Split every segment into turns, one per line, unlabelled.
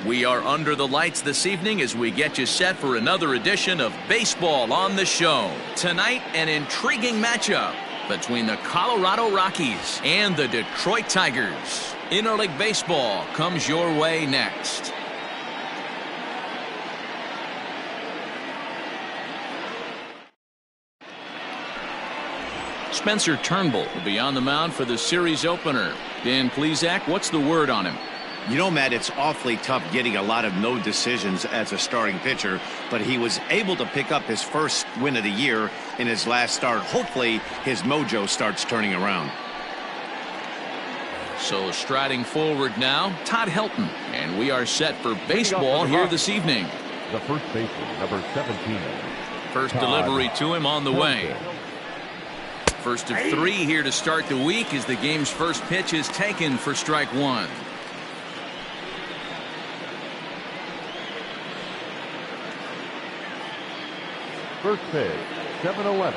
We are under the lights this evening as we get you set for another edition of Baseball on the Show. Tonight, an intriguing matchup between the Colorado Rockies and the Detroit Tigers. Interleague Baseball comes your way next. Spencer Turnbull will be on the mound for the series opener. Dan Plesac, what's the word on him?
You know, Matt, it's awfully tough getting a lot of no decisions as a starting pitcher, but he was able to pick up his first win of the year in his last start. Hopefully his mojo starts turning around.
So striding forward now, Todd Helton, and we are set for baseball here this evening.
The first baseman, number 17.
First
Todd
delivery to him on the way.
Helton.
First of three here to start the week as the game's first pitch is taken for strike one.
First pitch, 7-11.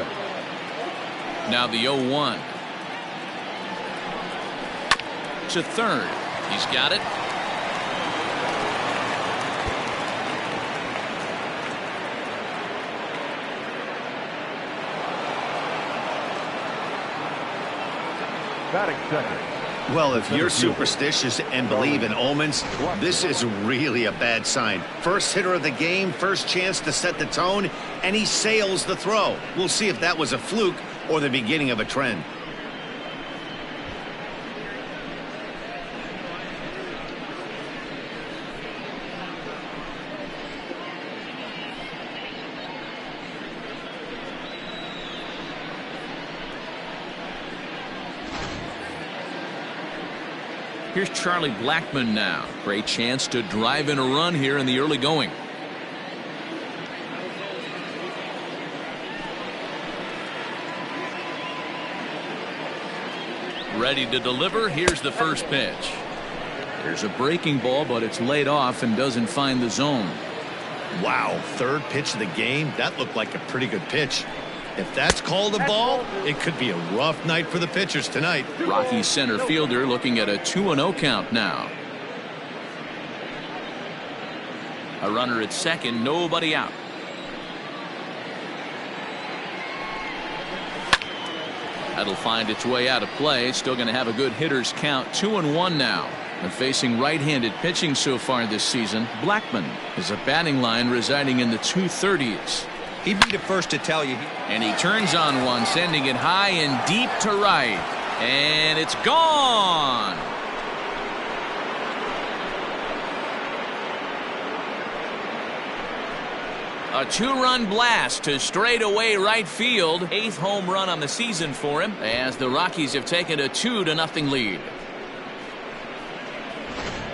Now the 0-1. To third. He's got it.
Batting second.
Well, if you're superstitious and believe in omens, this is really a bad sign. First hitter of the game, first chance to set the tone, and he sails the throw. We'll see if that was a fluke or the beginning of a trend.
Here's Charlie Blackmon now. Great chance to drive in a run here in the early going. Ready to deliver. Here's the first pitch. There's a breaking ball, but it's laid off and doesn't find the zone.
Wow, third pitch of the game. That looked like a pretty good pitch. If that's called a ball, it could be a rough night for the pitchers tonight.
Rockies center fielder looking at a 2-0 count now. A runner at second, nobody out. That'll find its way out of play. Still going to have a good hitter's count. 2-1 now. And facing right-handed pitching so far this season, Blackmon is a batting line residing in the 230s.
He'd be the first to tell you.
And he turns on one, sending it high and deep to right. And it's gone. A two-run blast to straightaway right field. 8th home run on the season for him as the Rockies have taken a 2-0 lead.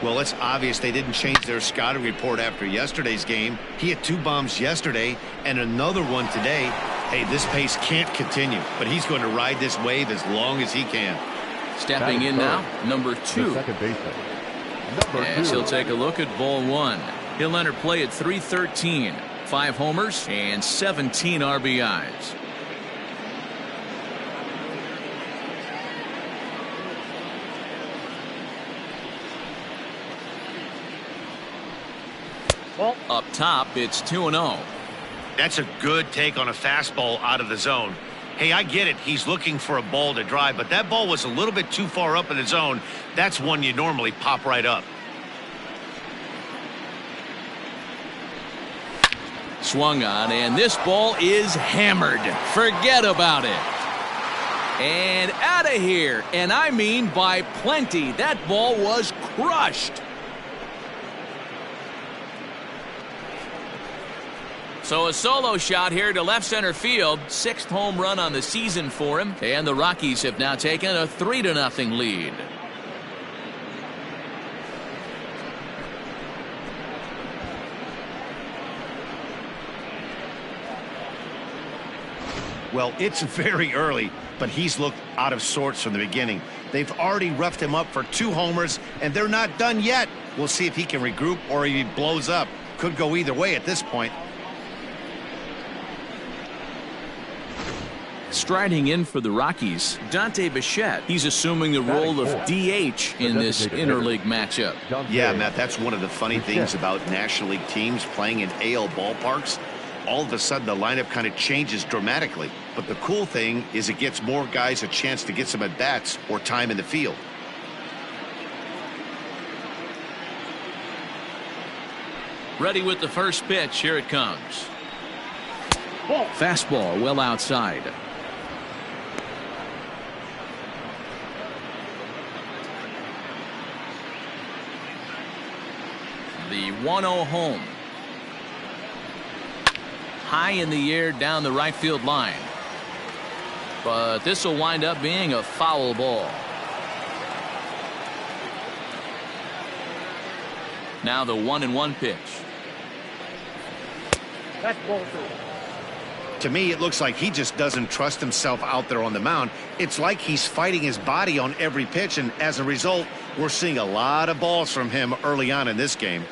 Well, it's obvious they didn't change their scouting report after yesterday's game. He had 2 bombs yesterday and another one today. Hey, this pace can't continue, but he's going to ride this wave as long as he can.
Stepping in now, number 2.
The second baseman,
As
number 2.
he'll take a look at ball 1. He'll enter play at .313. 5 homers and 17 RBIs. Up top, it's 2-0.
That's a good take on a fastball out of the zone. Hey, I get it. He's looking for a ball to drive, but that ball was a little bit too far up in the zone. That's one you normally pop right up.
Swung on, and this ball is hammered. Forget about it. And out of here. And I mean by plenty. That ball was crushed. So a solo shot here to left center field. 6th home run on the season for him. And the Rockies have now taken a 3-0 lead.
Well, it's very early, but he's looked out of sorts from the beginning. They've already roughed him up for 2 homers, and they're not done yet. We'll see if he can regroup or if he blows up. Could go either way at this point.
Striding in for the Rockies, Dante Bichette. He's assuming the role of DH in this interleague matchup.
Yeah, Matt, that's one of the funny things about National League teams playing in AL ballparks. All of a sudden, the lineup kind of changes dramatically. But the cool thing is it gets more guys a chance to get some at-bats or time in the field.
Ready with the first pitch. Here it comes. Fastball well outside. The 1-0 home. High in the air down the right field line. But this will wind up being a foul ball. Now the 1-1 pitch.
That's ball 2.
To me, it looks like he just doesn't trust himself out there on the mound. It's like he's fighting his body on every pitch, and as a result, we're seeing a lot of balls from him early on in this game.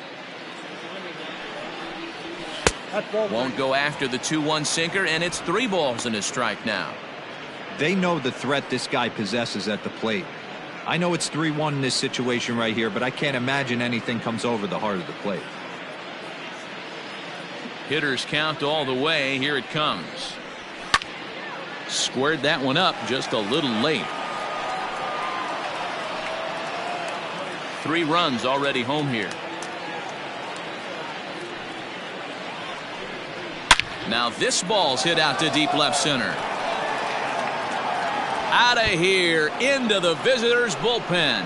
Won't go after the 2-1 sinker, and it's 3 balls and a strike now.
They know the threat this guy possesses at the plate. I know it's 3-1 in this situation right here, but I can't imagine anything comes over the heart of the plate.
Hitters count all the way. Here it comes. Squared that one up just a little late. 3 runs already home here. Now this ball's hit out to deep left center. Out of here into the visitors' bullpen.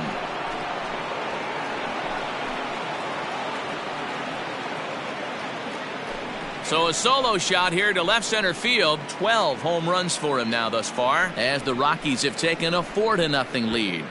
So a solo shot here to left center field. 12 home runs for him now thus far, as the Rockies have taken a 4-0 lead.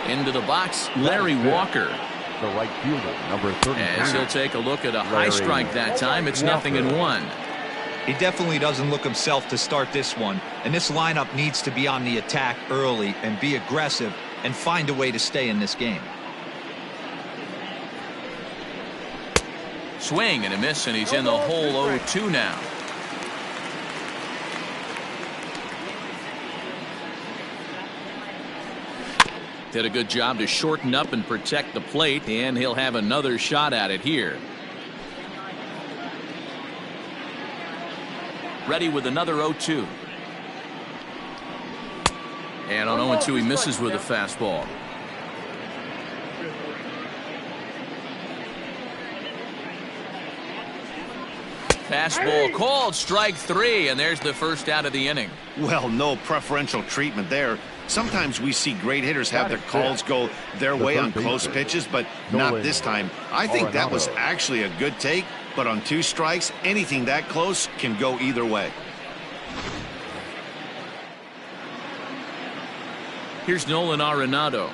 Into the box, Larry Walker.
The right fielder, number 30.
As he'll take a look at a high strike that time. It's 0-1.
He definitely doesn't look himself to start this one, and this lineup needs to be on the attack early and be aggressive and find a way to stay in this game.
Swing and a miss, and he's in the hole 0-2 now. Did a good job to shorten up and protect the plate, and he'll have another shot at it here. Ready with another 0-2. And on 0-2 he misses with a fastball. Fastball called, strike 3, and there's the first out of the inning.
Well, no preferential treatment there. Sometimes we see great hitters have their calls go their way on close pitches, but not this time. I think that was actually a good take, but on 2 strikes, anything that close can go either way.
Here's Nolan Arenado,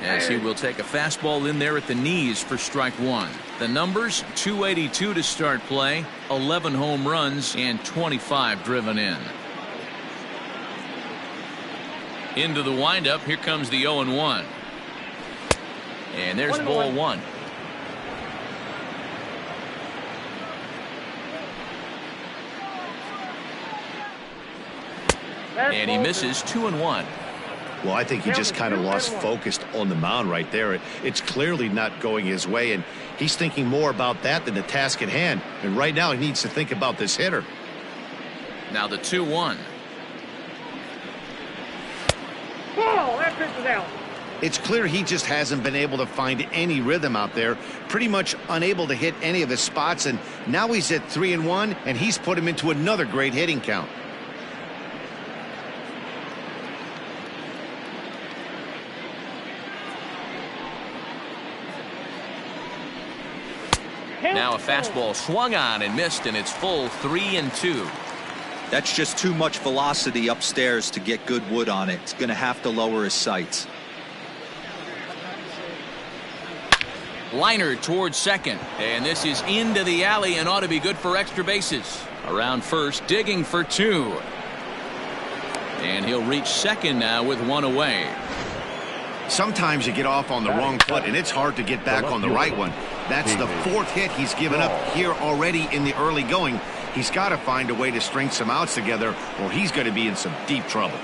as he will take a fastball in there at the knees for strike 1. The numbers: 282 to start play, 11 home runs, and 25 driven in. Into the windup. Here comes the 0-1. And there's ball 1. And he misses 2-1.
Well, I think he just kind of lost focus on the mound right there. It's clearly not going his way, and he's thinking more about that than the task at hand. And right now he needs to think about this hitter.
Now the 2-1.
Oh, that pitch is out.
It's clear he just hasn't been able to find any rhythm out there, pretty much unable to hit any of his spots, and now he's at 3-1, and he's put him into another great hitting count.
Now a fastball swung on and missed, and it's full 3-2.
That's just too much velocity upstairs to get good wood on it. It's going to have to lower his sights.
Liner towards second. And this is into the alley and ought to be good for extra bases. Around first, digging for 2. And he'll reach second now with 1 away.
Sometimes you get off on the wrong foot, and it's hard to get back on the right one. That's the 4th hit he's given up here already in the early going. He's got to find a way to string some outs together, or he's going to be in some deep trouble.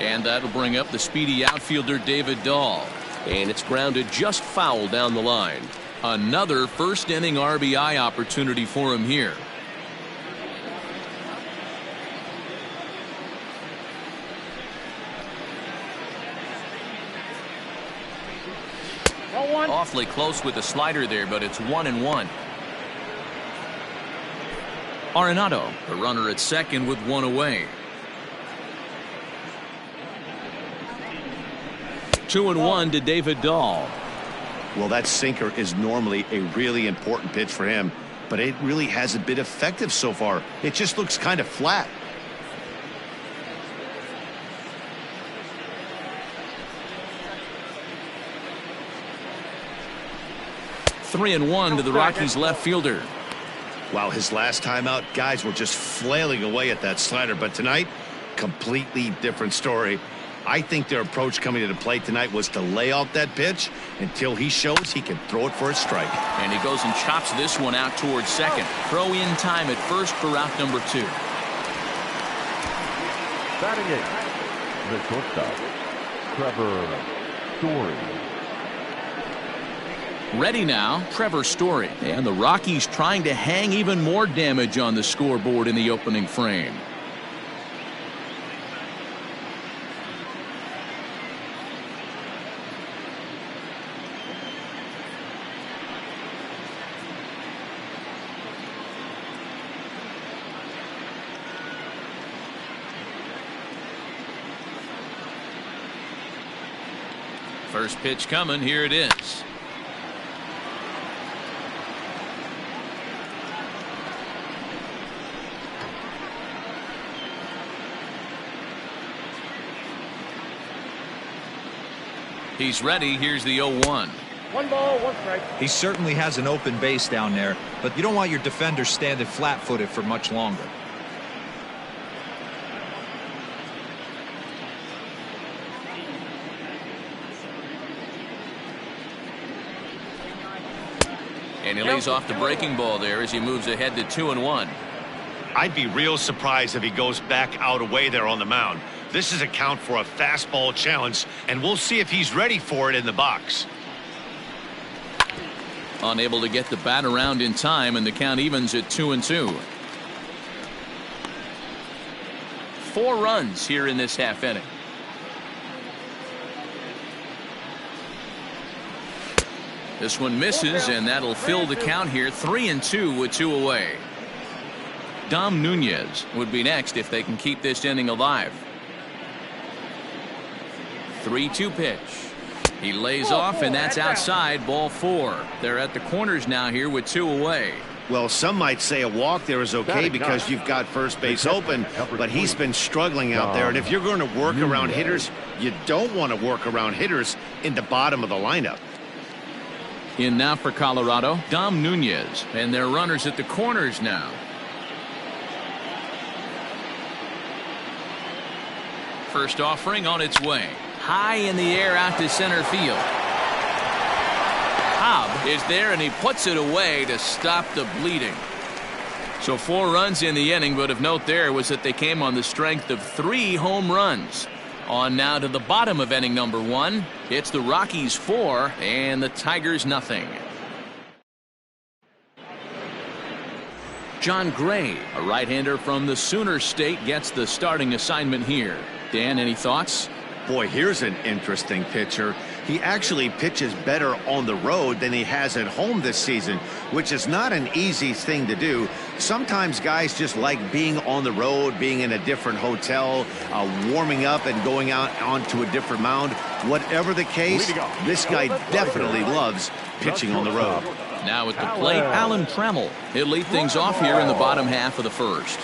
And that'll bring up the speedy outfielder David Dahl. And it's grounded just foul down the line. Another first inning RBI opportunity for him here. Awfully close with the slider there, but it's 1-1. Arenado, the runner at second with 1 away. 2-1 to David Dahl.
Well, that sinker is normally a really important pitch for him, but it really hasn't been effective so far. It just looks kind of flat.
3-1 to the Rockies left fielder.
Wow, his last time out, guys were just flailing away at that slider, but tonight, completely different story. I think their approach coming to the plate tonight was to lay off that pitch until he shows he can throw it for a strike.
And he goes and chops this one out towards second. Throw in time at first for route number 2.
Batting eighth, the shortstop, Trevor Story.
Ready now, Trevor Story. And the Rockies trying to hang even more damage on the scoreboard in the opening frame. First pitch coming. Here it is. He's ready. Here's the 0-1.
1 ball, 1 strike.
He certainly has an open base down there, but you don't want your defender standing flat-footed for much longer.
And he lays off the breaking ball there as he moves ahead to 2-1.
I'd be real surprised if he goes back out away there on the mound. This is a count for a fastball challenge, and we'll see if he's ready for it in the box.
Unable to get the bat around in time, and the count evens at 2-2. 4 runs here in this half inning. This one misses, and that'll fill the count here. 3-2 with 2 away. Dom Nunez would be next if they can keep this inning alive. 3-2 pitch. He lays off, and that's outside. Ball 4. They're at the corners now here with 2 away.
Well, some might say a walk there is okay because you've got first base open, but he's been struggling out there. And if you're going to work around hitters, you don't want to work around hitters in the bottom of the lineup.
In now for Colorado, Dom Nunez, and their runners at the corners now. First offering on its way. High in the air out to center field. Cobb is there, and he puts it away to stop the bleeding. So 4 runs in the inning, but of note there was that they came on the strength of 3 home runs. On now to the bottom of inning number 1. It's the Rockies 4 and the Tigers nothing. John Gray, a right-hander from the Sooner State, gets the starting assignment here. Dan, any thoughts?
Boy, here's an interesting pitcher. He actually pitches better on the road than he has at home this season, which is not an easy thing to do. Sometimes guys just like being on the road, being in a different hotel, warming up and going out onto a different mound. Whatever the case, this guy definitely loves pitching on the road.
Now at the plate, Alan Trammell. He'll lead things off here in the bottom half of the first.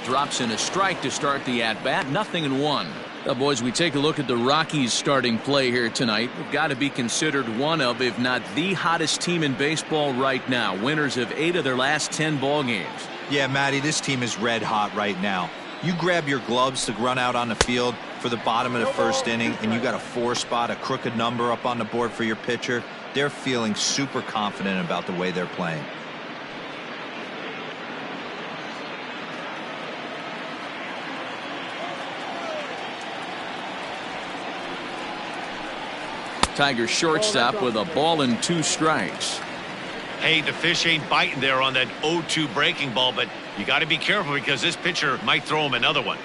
Drops in a strike to start the at-bat. 0-1. Now, boys, we take a look at the Rockies starting play here tonight. They've got to be considered one of, if not the hottest team in baseball right now. Winners of 8 of their last 10 ball games.
Yeah, Matty, this team is red hot right now. You grab your gloves to run out on the field for the bottom of the first inning, and you got a 4 spot, a crooked number up on the board for your pitcher. They're feeling super confident about the way they're playing.
Tigers shortstop with a ball and 2 strikes.
Hey, the fish ain't biting there on that 0-2 breaking ball, but you got to be careful because this pitcher might throw him another one.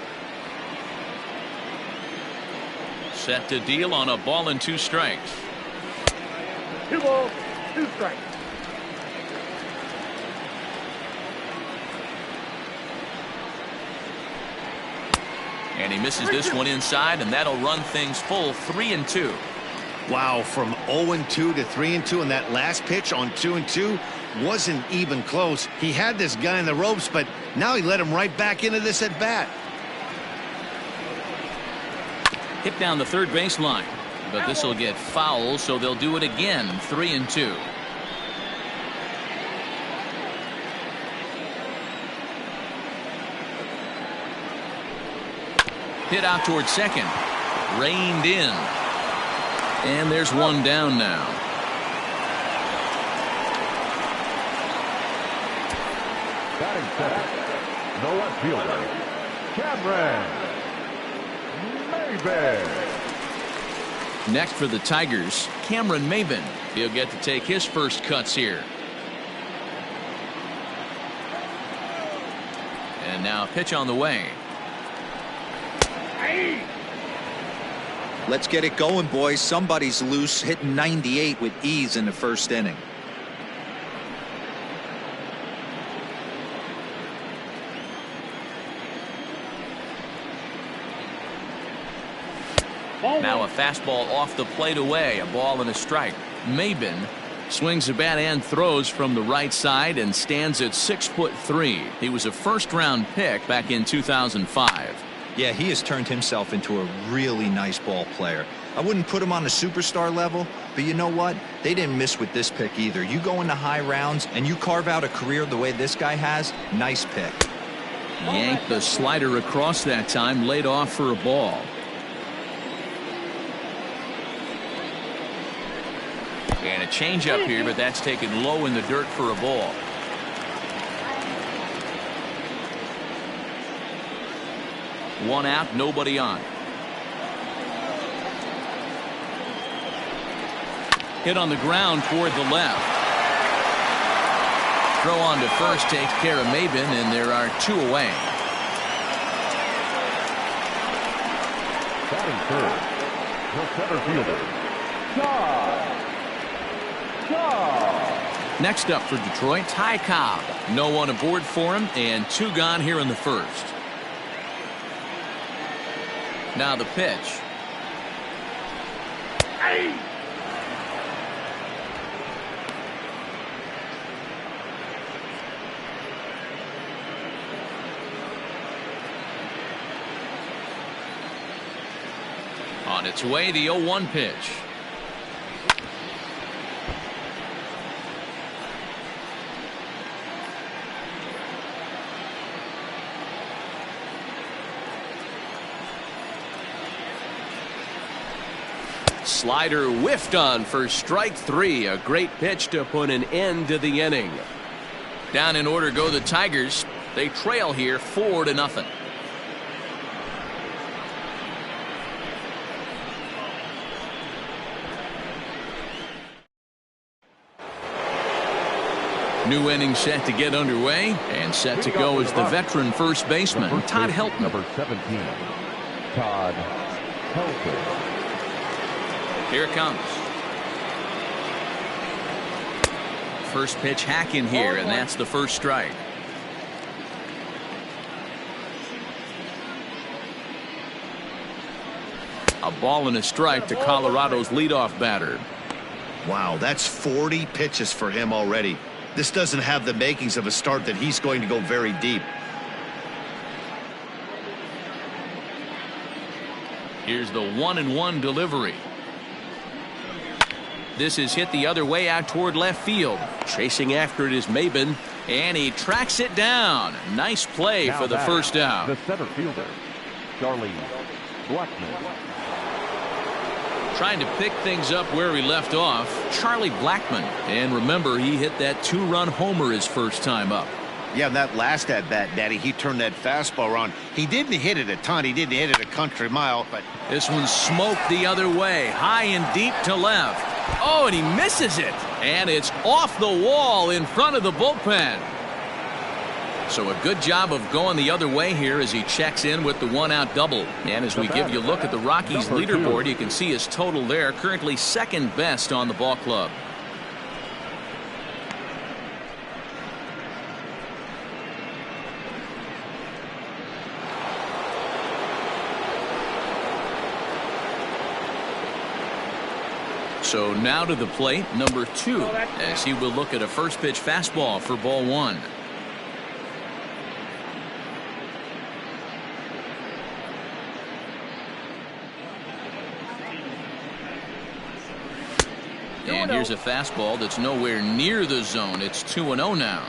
Set to deal on a ball and 2 strikes.
2 balls, 2 strikes.
And he misses this one inside, and that'll run things full 3-2.
Wow, from 0-2 to 3-2, and that last pitch on 2-2 wasn't even close. He had this guy in the ropes, but now he let him right back into this at bat.
Hit down the third baseline, but this will get foul, so they'll do it again. 3-2. Hit out towards second. Reined in. And there's one down now.
Batting second, the left fielder, Cameron Maybin.
Next for the Tigers, Cameron Maybin. He'll get to take his first cuts here. And now a pitch on the way.
Let's get it going, boys. Somebody's loose, hitting 98 with ease in the first inning.
Now a fastball off the plate away. A ball and a strike. Maybin swings the bat and throws from the right side and stands at 6'3". He was a first-round pick back in 2005.
Yeah, he has turned himself into a really nice ball player. I wouldn't put him on the superstar level, but you know what? They didn't miss with this pick either. You go into high rounds and you carve out a career the way this guy has, nice pick.
Yanked the slider across that time, laid off for a ball. And a changeup here, but that's taken low in the dirt for a ball. One out, nobody on. Hit on the ground toward the left. Throw on to first takes care of Maybin, and there are 2 away.
Batting third, the center fielder, Cobb.
Next up for Detroit, Ty Cobb. No one aboard for him, and 2 gone here in the first. Now the pitch. On its way, the 0-1 pitch. Slider whiffed on for strike 3. A great pitch to put an end to the inning. Down in order go the Tigers. They trail here 4-0. New inning set to get underway, and set to go is the veteran first baseman, Todd Helton.
Number 17, Todd Helton.
Here it comes. First pitch hack in here, and that's the first strike. A ball and a strike to Colorado's leadoff batter.
Wow, that's 40 pitches for him already. This doesn't have the makings of a start that he's going to go very deep.
Here's the 1-1 delivery. This is hit the other way out toward left field. Chasing after it is Maben, and he tracks it down. Nice play for the first out.
The center fielder, Charlie Blackmon.
Trying to pick things up where he left off, Charlie Blackmon. And remember, he hit that 2-run homer his first time up.
Yeah, that last at-bat, Daddy, he turned that fastball around. He didn't hit it a ton. He didn't hit it a country mile, but
this one smoked the other way, high and deep to left. Oh, and he misses it. And it's off the wall in front of the bullpen. So a good job of going the other way here as he checks in with the 1-out double. And as we give you a look at the Rockies leaderboard, you can see his total there, currently second best on the ball club. So now to the plate, number 2, as he will look at a first pitch fastball for ball 1. And here's a fastball that's nowhere near the zone. It's 2-0 now.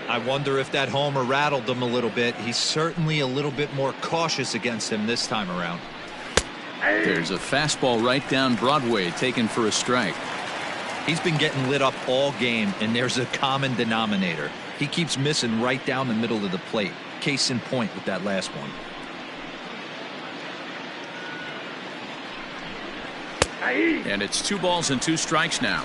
I wonder if that homer rattled him a little bit. He's certainly a little bit more cautious against him this time around.
There's a fastball right down Broadway, taken for a strike.
He's been getting lit up all game, and there's a common denominator. He keeps missing right down the middle of the plate. Case in point with that last one.
And it's 2 balls and 2 strikes now.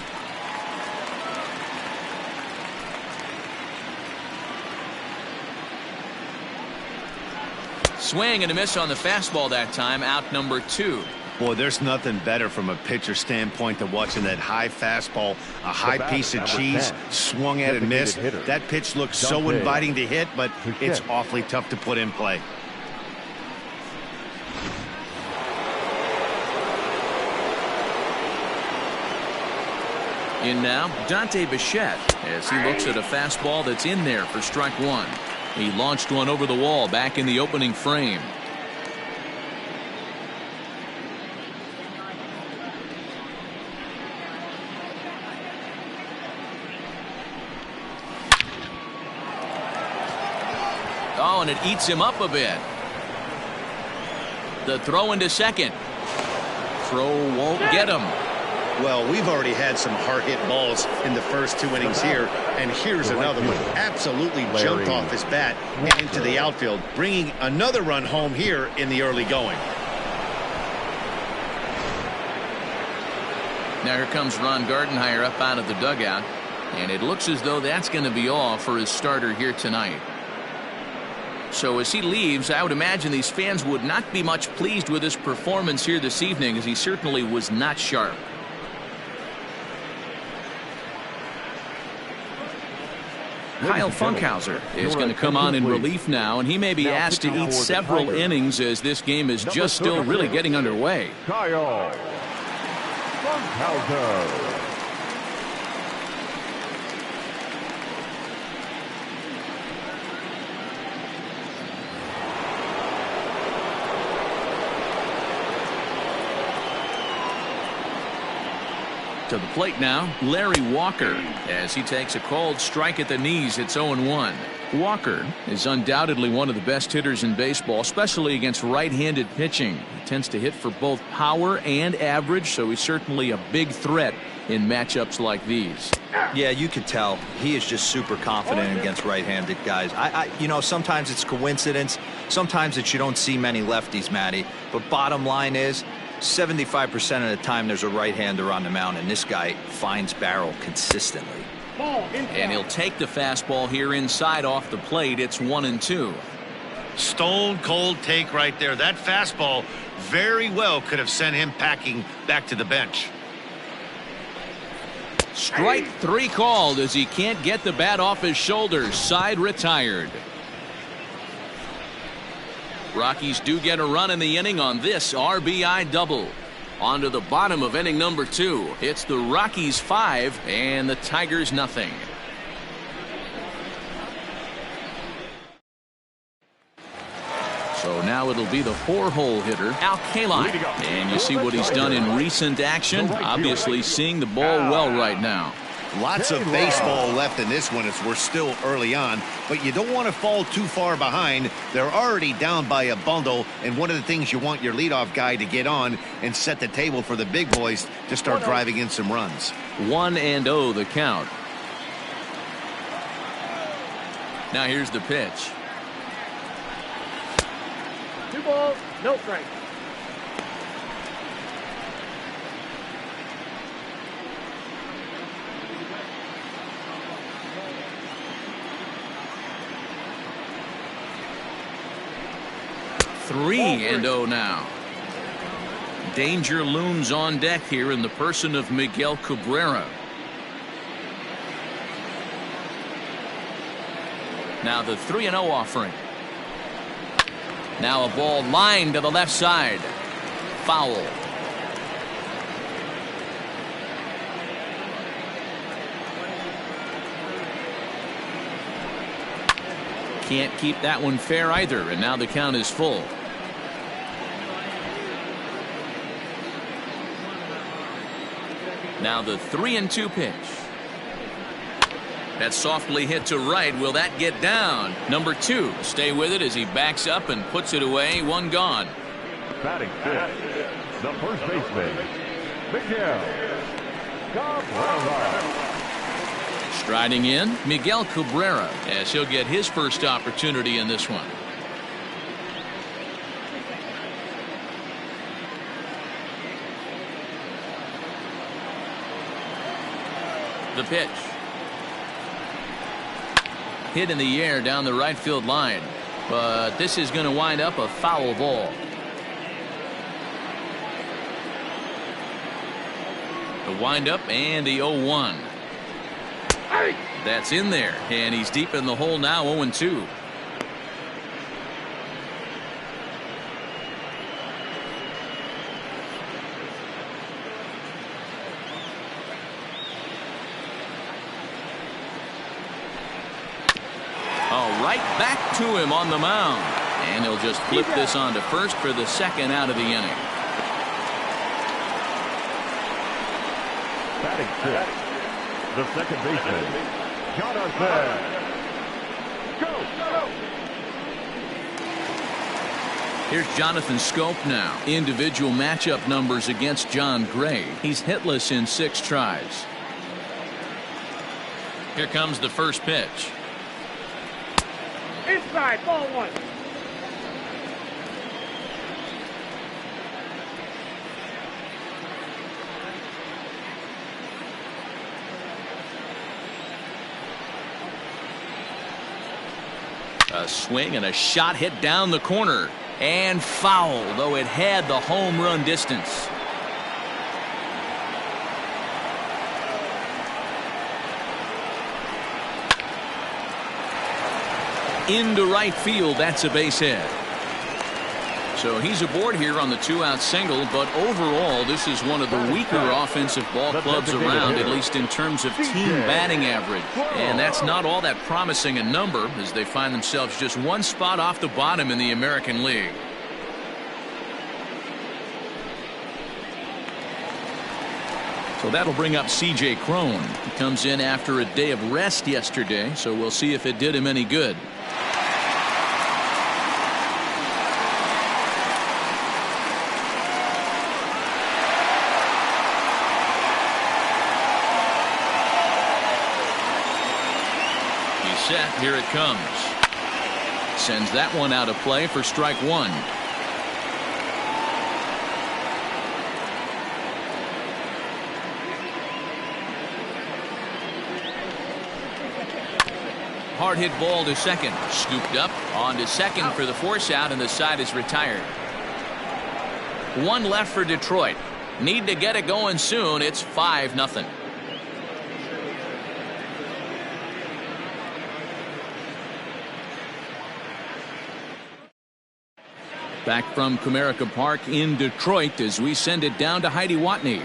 Swing and a miss on the fastball that time, out number 2.
boy, there's nothing better from a pitcher standpoint than watching that high fastball, a high piece of cheese, swung at and missed. That pitch looks so inviting to hit, but it's awfully tough to put in play.
In now, Dante Bichette, as he looks at a fastball that's in there for strike 1. He launched one over the wall back in the opening frame. Oh, and it eats him up a bit. The throw into second. Throw won't get him.
Well, we've already had some hard-hit balls in the first 2 innings here, and here's another one. Absolutely jumped off his bat and into the outfield, bringing another run home here in the early going.
Now here comes Ron Gardenhire up out of the dugout, and it looks as though that's going to be all for his starter here tonight. So as he leaves, I would imagine these fans would not be much pleased with his performance here this evening, as he certainly was not sharp. Kyle Funkhauser is going to come on in relief now, and he may be asked to eat several innings as this game is just still really getting underway.
Kyle Funkhauser.
To the plate now, Larry Walker, as he takes a called strike at the knees. It's 0-1. Walker is undoubtedly one of the best hitters in baseball, especially against right-handed pitching. He tends to hit for both power and average, so he's certainly a big threat in matchups like these.
Yeah, you could tell he is just super confident against right-handed guys. You know, sometimes it's coincidence, sometimes it's you don't see many lefties, Matty, but bottom line is 75% of the time there's a right-hander on the mound, and this guy finds barrel consistently.
And he'll take the fastball here inside off the plate. It's 1-2.
Stone cold take right there. That fastball very well could have sent him packing back to the bench.
Strike 3 called as he can't get the bat off his shoulders. Side retired. Rockies do get a run in the inning on this RBI double. On to the bottom of inning number 2. It's the Rockies 5 and the Tigers nothing. So now it'll be the 4-hole hitter, Al Kaline. And you see what he's done in recent action. Obviously seeing the ball well right now.
Lots of baseball left in this one as we're still early on, but you don't want to fall too far behind. They're already down by a bundle, and one of the things you want your leadoff guy to get on and set the table for the big boys to start driving in some runs.
1-0 the count. Now here's the pitch.
2 balls, no strikes.
Three and 0 now. Danger looms on deck here in the person of Miguel Cabrera. Now the 3-0 offering. Now a ball lined to the left side. Foul. Can't keep that one fair either, and now the count is full. Now the 3-2 pitch. That's softly hit to right. Will that get down? Number 2. Stay with it as he backs up and puts it away. 1 gone.
Batting fifth, the first baseman, Miguel Cabrera.
Striding in, Miguel Cabrera, as he'll get his first opportunity in this one. The pitch. Hit in the air down the right field line, but this is going to wind up a foul ball. The windup and the 0-1. That's in there, and he's deep in the hole now. 0-2. Right back to him on the mound, and he'll just flip this on to first for the second out of the inning.
Batting fifth, the second baseman, Jonathan. Go!
Here's Jonathan Scope now. Individual matchup numbers against John Gray. He's hitless in 6 tries. Here comes the first pitch.
Inside, ball 1.
A swing and a shot hit down the corner. And foul, though it had the home run distance. Into right field, that's a base hit. So he's aboard here on the 2-out single, but overall this is one of the weaker offensive ball clubs around, at least in terms of team batting average. And that's not all that promising a number as they find themselves just 1 spot off the bottom in the American League. So that'll bring up C.J. Cron. He comes in after a day of rest yesterday, so we'll see if it did him any good. Set. Here it comes. Sends that one out of play for strike 1. Hard hit ball to second. Scooped up on to second for the force out, and the side is retired. 1 left for Detroit. Need to get it going soon. It's 5-0. Back from Comerica Park in Detroit as we send it down to Heidi Watney.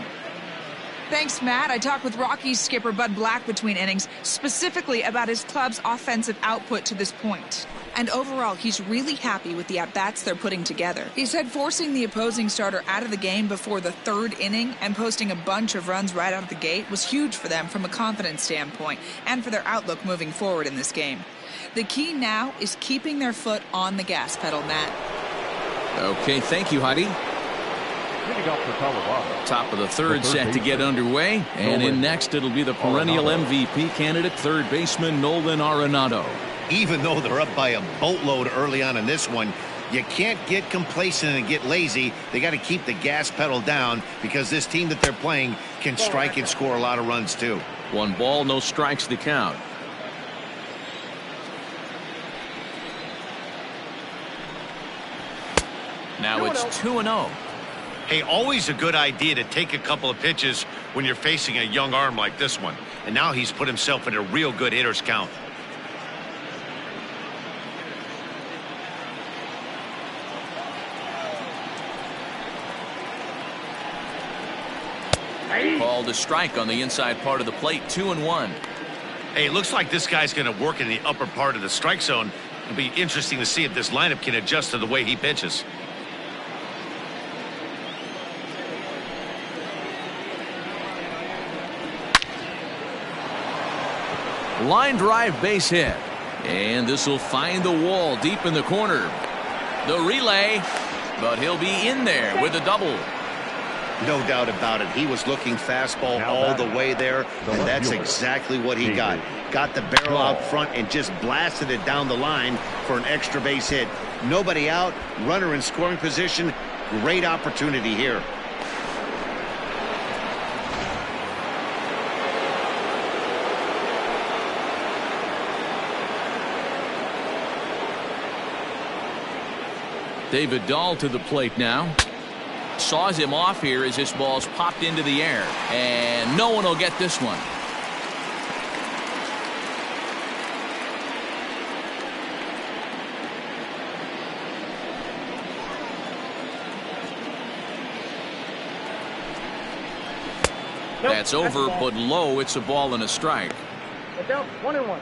Thanks, Matt. I talked with Rockies skipper Bud Black between innings, specifically about his club's offensive output to this point. And overall, he's really happy with the at-bats they're putting together. He said forcing the opposing starter out of the game before the third inning and posting a bunch of runs right out of the gate was huge for them from a confidence standpoint and for their outlook moving forward in this game. The key now is keeping their foot on the gas pedal, Matt.
Okay, thank you, Heidi.
Leading off for Colorado.
Top of the third set to get underway. And in next, it'll be the perennial MVP candidate, third baseman Nolan Arenado.
Even though they're up by a boatload early on in this one, you can't get complacent and get lazy. They got to keep the gas pedal down because this team that they're playing can strike and score a lot of runs too.
1 ball, no strikes the count. Now it's 2-0.
Hey, always a good idea to take a couple of pitches when you're facing a young arm like this one. And now he's put himself in a real good hitter's count.
Called a strike on the inside part of the plate, 2-1.
Hey, it looks like this guy's going to work in the upper part of the strike zone. It'll be interesting to see if this lineup can adjust to the way he pitches.
Line drive base hit. And this will find the wall deep in the corner. The relay, but he'll be in there with a double.
No doubt about it. He was looking fastball all the way there, and that's exactly what he got. Got the barrel out front and just blasted it down the line for an extra base hit. Nobody out, runner in scoring position. Great opportunity here.
David Dahl to the plate now. Saws him off here as this ball's popped into the air. And no one will get this one.
Nope,
That's over,
a ball.
but low. It's a ball and a strike.
Look out, 1-1.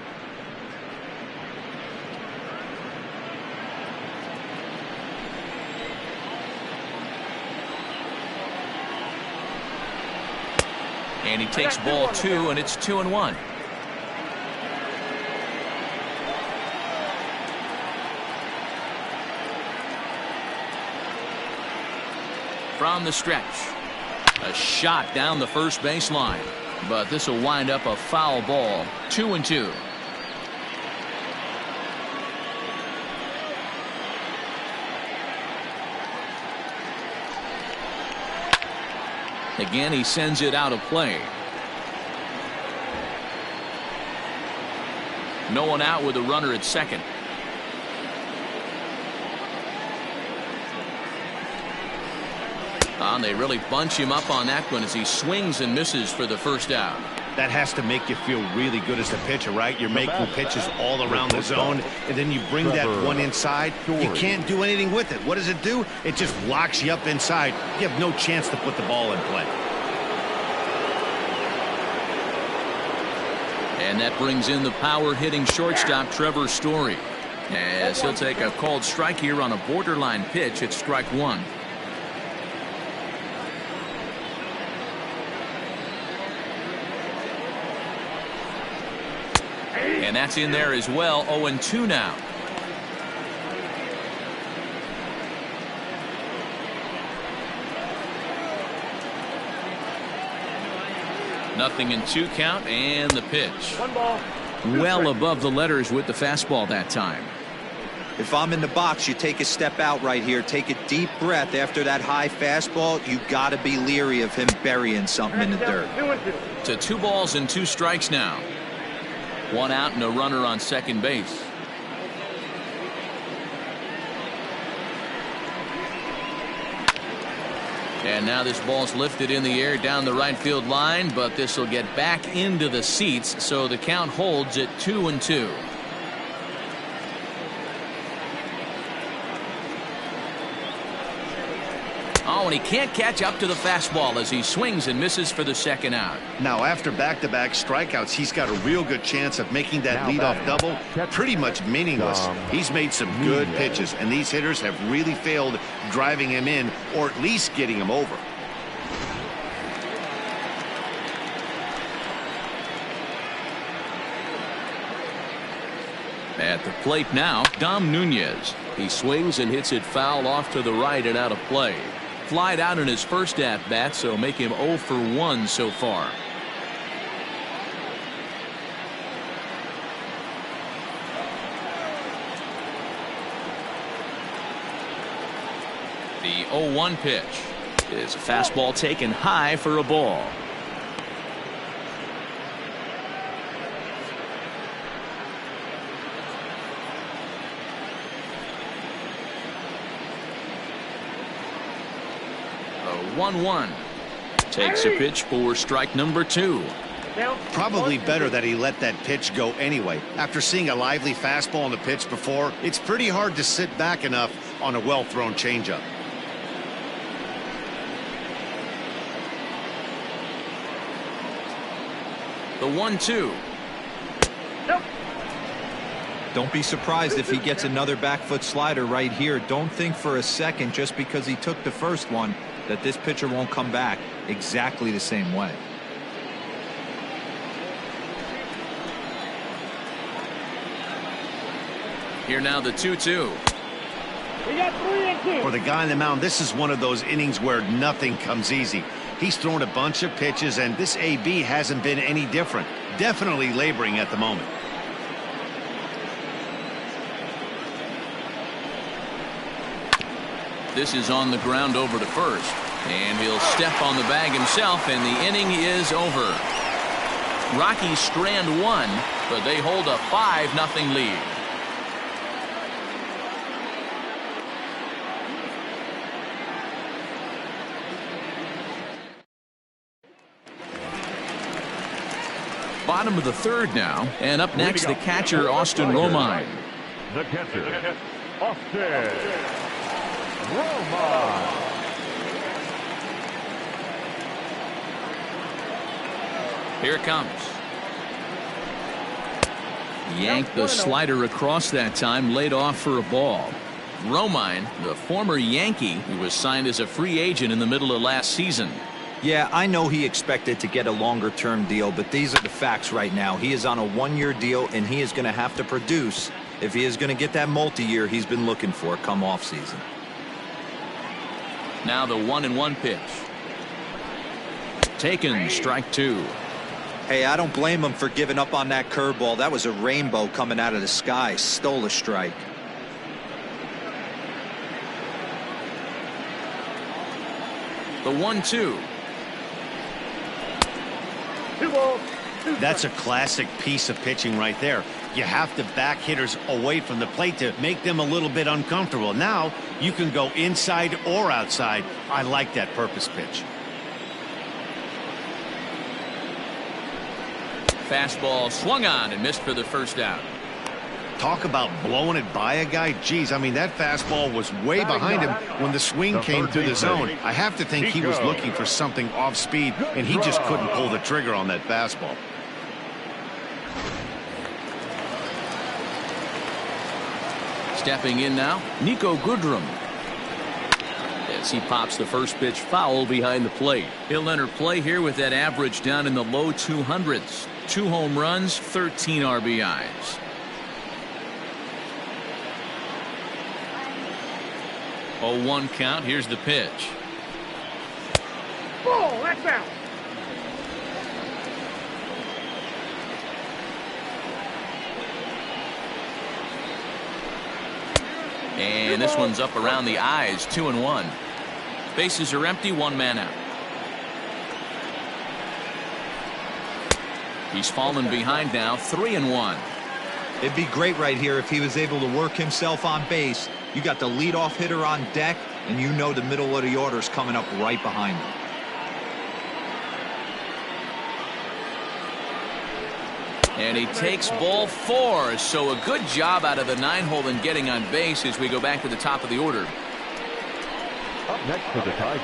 And he takes ball 2, and it's 2-1. From the stretch. A shot down the first baseline. But this will wind up a foul ball. 2-2. Again, he sends it out of play. No one out with a runner at second. And they really bunch him up on that one as he swings and misses for the first out.
That has to make you feel really good as a pitcher, right? You're making pitches all around the zone, and then you bring that one inside. You can't do anything with it. What does it do? It just locks you up inside. You have no chance to put the ball in play.
And that brings in the power-hitting shortstop, Trevor Story. As he'll take a called strike here on a borderline pitch at strike 1. And that's in there as well. 0-2 now. Nothing in 2 count, and the pitch.
1 ball.
Well above the letters with the fastball that time.
If I'm in the box, you take a step out right here. Take a deep breath after that high fastball. You got to be leery of him burying something in the dirt.
2-2.
To 2 balls and 2 strikes now. 1 out and a runner on second base. And now this ball's lifted in the air down the right field line, but this will get back into the seats, so the count holds at 2-2. Oh, and he can't catch up to the fastball as he swings and misses for the second out.
Now, after back-to-back strikeouts, he's got a real good chance of making that leadoff double pretty much meaningless. He's made some good pitches, and these hitters have really failed driving him in or at least getting him over.
At the plate now, Dom Nunez. He swings and hits it foul off to the right and out of play. Flied out in his first at-bat, so make him 0 for 1 so far. The 0-1 pitch is a fastball taken high for a ball. The 1-1 takes a pitch for strike number 2.
Probably better that he let that pitch go anyway. After seeing a lively fastball on the pitch before, it's pretty hard to sit back enough on a well-thrown changeup.
The 1-2.
Don't be surprised if he gets another back foot slider right here. Don't think for a second, just because he took the first one, that this pitcher won't come back exactly the same way.
Here now the 2-2.
We got 3 and 2.
For the guy on the mound, this is one of those innings where nothing comes easy. He's thrown a bunch of pitches, and this AB hasn't been any different. Definitely laboring at the moment.
This is on the ground over to first, and he'll step on the bag himself, and the inning is over. Rockies strand 1, but they hold a 5-0 lead. Bottom of the third now, and up next the catcher Austin Romine.
The catcher, Austin Romine.
Here it comes. Yanked the slider across that time, laid off for a ball. Romine, the former Yankee who was signed as a free agent in the middle of last season.
Yeah, I know he expected to get a longer-term deal, but these are the facts right now. He is on a 1-year deal, and he is going to have to produce if he is going to get that multi-year he's been looking for come off-season.
Now the 1-1 pitch. Taken, strike 2.
Hey, I don't blame him for giving up on that curveball. That was a rainbow coming out of the sky. Stole a strike.
The 1-2.
2 balls.
That's a classic piece of pitching right there. You have to back hitters away from the plate to make them a little bit uncomfortable. Now you can go inside or outside. I like that purpose pitch.
Fastball swung on and missed for the first out.
Talk about blowing it by a guy. Geez, I mean, that fastball was way behind him when the swing came through the zone. I have to think he was looking for something off speed, and he just couldn't pull the trigger on that fastball.
Stepping in now, Nico Goodrum. As he pops the first pitch foul behind the plate. He'll enter play here with that average down in the low 200s. 2 home runs, 13 RBIs. 0-1 count. Here's the pitch.
Ball, that's out.
And this one's up around the eyes. 2-1. Bases are empty. 1 man out. He's fallen behind now. 3-1.
It'd be great right here if he was able to work himself on base. You got the leadoff hitter on deck, and you know the middle of the order is coming up right behind him.
And he takes ball 4. So a good job out of the 9-hole in getting on base as we go back to the top of the order.
Up next for the Tigers,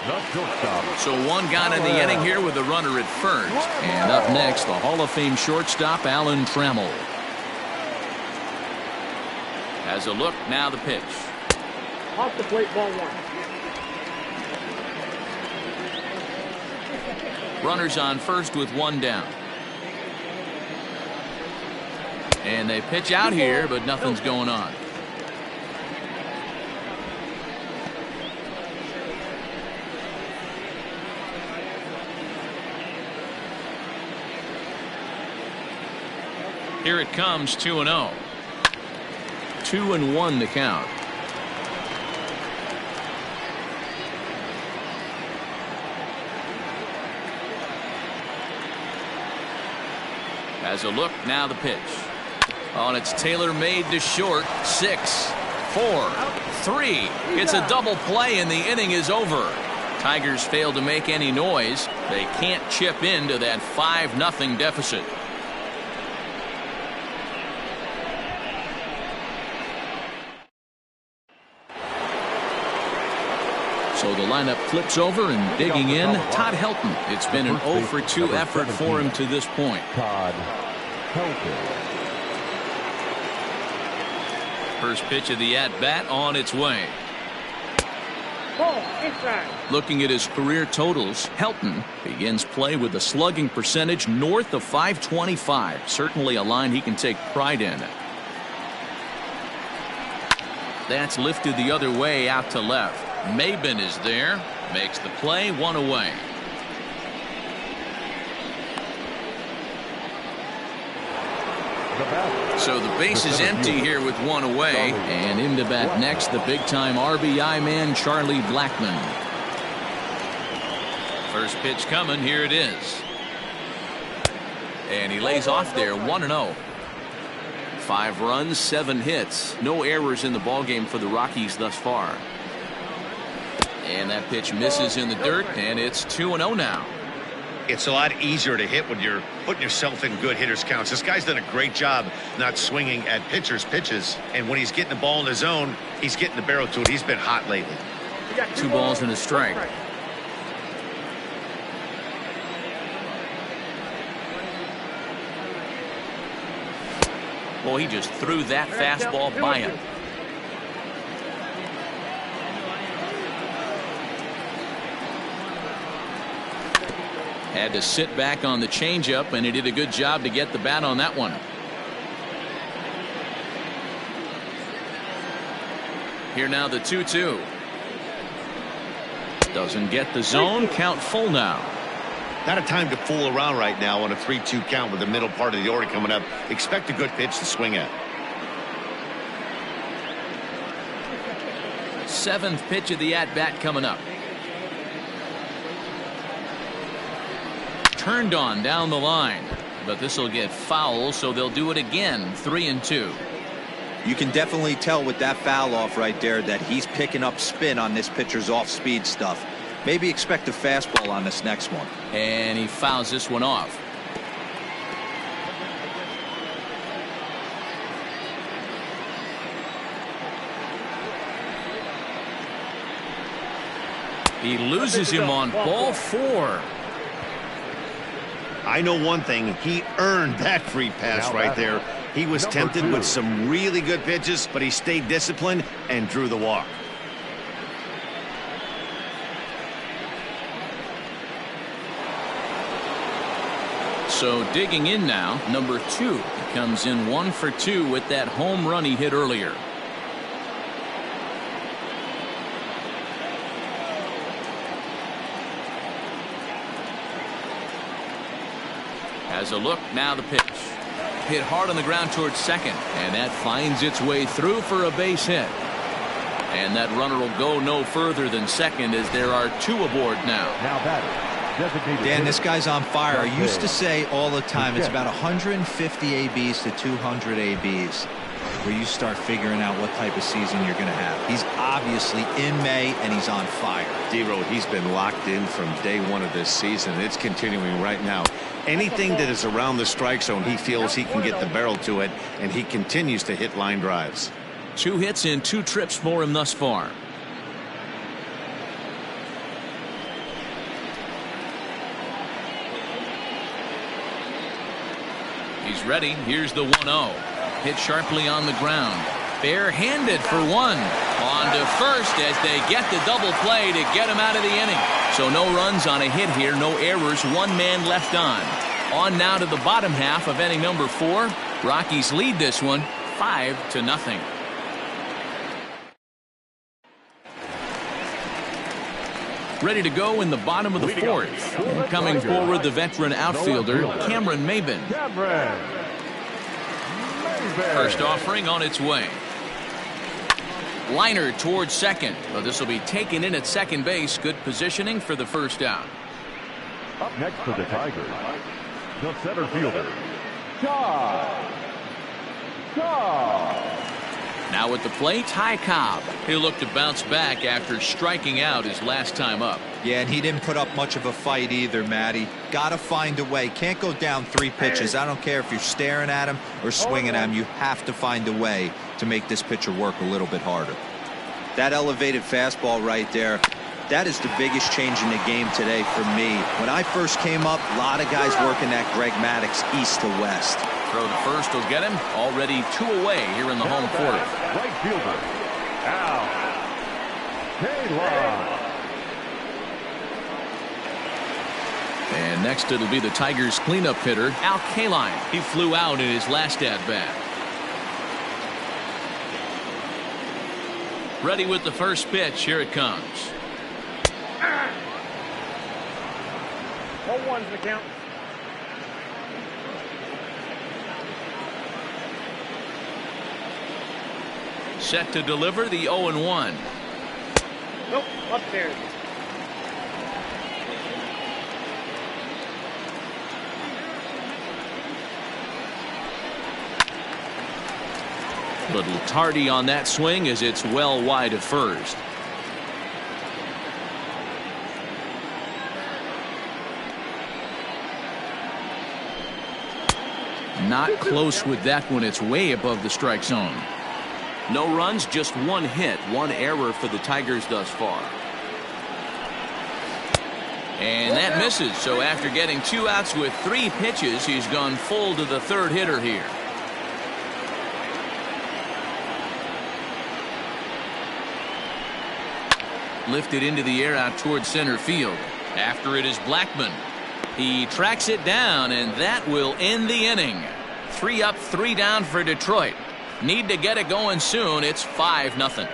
the shortstop.
So one got in the inning here with a runner at first. And up next, the Hall of Fame shortstop, Alan Trammell. Has a look, now the pitch.
Off the plate, ball one.
Runners on first with one down. And they pitch out here, but nothing's going on. Here it comes, 2-0. 2-1 the count. Has a look, now the pitch. Oh, and it's tailor-made to short. 6, 4, 3. It's a double play and the inning is over. Tigers fail to make any noise. They can't chip into that 5-0 deficit. So the lineup flips over and digging in, Todd Helton. It's been an 0 for 2 effort for him to this point.
Todd Helton.
First pitch of the at-bat on its way.
Ball inside.
Looking at his career totals, Helton begins play with a slugging percentage north of .525. Certainly a line he can take pride in. That's lifted the other way out to left. Maben is there, makes the play, 1 away. So the base is empty here with 1 away, and in to bat next, the big-time RBI man, Charlie Blackmon. First pitch coming, here it is. And he lays off there, 1-0. 5 runs, 7 hits. No errors in the ballgame for the Rockies thus far. And that pitch misses in the dirt, and it's 2-0 now.
It's a lot easier to hit when you're putting yourself in good hitters counts. This guy's done a great job not swinging at pitchers' pitches. And when he's getting the ball in the zone, he's getting the barrel to it. He's been hot lately.
2 balls and a strike. Well, he just threw that fastball by him. Had to sit back on the changeup, and he did a good job to get the bat on that one. Here now the 2-2. Doesn't get the zone. Count full now.
Not a time to fool around right now on a 3-2 count with the middle part of the order coming up. Expect a good pitch to swing at.
7th pitch of the at-bat coming up. Turned on down the line, but this will get foul, so they'll do it again. 3-2.
You can definitely tell with that foul off right there that he's picking up spin on this pitcher's off-speed stuff. Maybe expect a fastball on this next one.
And he fouls this one off. He loses him on ball 4.
I know one thing. He earned that free pass right there. He was tempted with some really good pitches, but he stayed disciplined and drew the walk.
So digging in now, number 2. He comes in 1 for 2 with that home run he hit earlier. Has a look, now the pitch. Hit hard on the ground towards second, and that finds its way through for a base hit. And that runner will go no further than second as there are 2 aboard now.
Now batting.
Dan, this guy's on fire. I used to say all the time it's about 150 ABs to 200 ABs where you start figuring out what type of season you're going to have. He's obviously in May, and he's on fire.
D-Road, he's been locked in from day 1 of this season. It's continuing right now. Anything that is around the strike zone, he feels he can get the barrel to it, and he continues to hit line drives.
2 hits in 2 trips for him thus far. Ready? Here's the 1-0. Hit sharply on the ground. Barehanded for one. On to first as they get the double play to get him out of the inning. So no runs on a hit here, no errors, one man left on. On now to the bottom half of inning number 4. Rockies lead this one 5-0. Ready to go in the bottom of the 4th. Coming forward, the veteran outfielder, Cameron Maybin. First offering on its way. Liner towards second, but this will be taken in at second base. Good positioning for the first out.
Up next for the Tigers, the center fielder, Cobb.
Now at the plate, Ty Cobb. He'll look to bounce back after striking out his last time up.
Yeah, and he didn't put up much of a fight either, Matty. Got to find a way. Can't go down 3 pitches. I don't care if you're staring at him or swinging at him. You have to find a way to make this pitcher work a little bit harder. That elevated fastball right there, that is the biggest change in the game today for me. When I first came up, a lot of guys working that Greg Maddux east to west.
Throw to first will get him. Already 2 away here in the home 4th.
Right fielder, Al Kaline.
And next it'll be the Tigers cleanup hitter, Al Kaline. He flew out in his last at-bat. Ready with the first pitch. Here it comes.
0-1's the count.
Set to deliver the 0-1.
Nope, upstairs.
Little tardy on that swing as it's well wide of first. Not close with that one. It's way above the strike zone. No runs, just 1 hit, 1 error for the Tigers thus far. And that misses. So after getting 2 outs with 3 pitches, he's gone full to the 3rd hitter here. Lifted into the air out towards center field. After it is Blackman. He tracks it down, and that will end the inning. 3 up, 3 down for Detroit. Need to get it going soon. It's 5-0.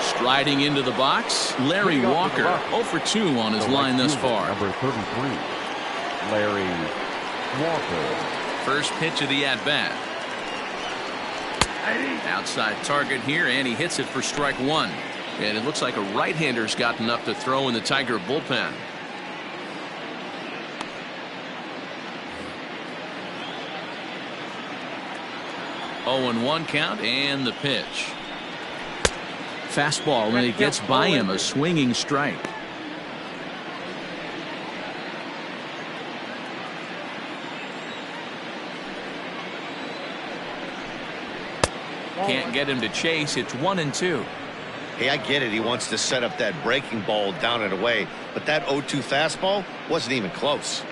Striding into the box, Larry Walker. 0 for 2 on his line thus far.
Number 33, Larry Walker.
First pitch of the at-bat. Outside target here, and he hits it for strike 1. And it looks like a right-hander's gotten up to throw in the Tiger bullpen. Oh, 0-1 count, and the pitch. Fastball, and it gets by him, a swinging strike. Can't get him to chase. It's 1-2.
Hey, I get it. He wants to set up that breaking ball down and away, but that 0-2 fastball wasn't even close.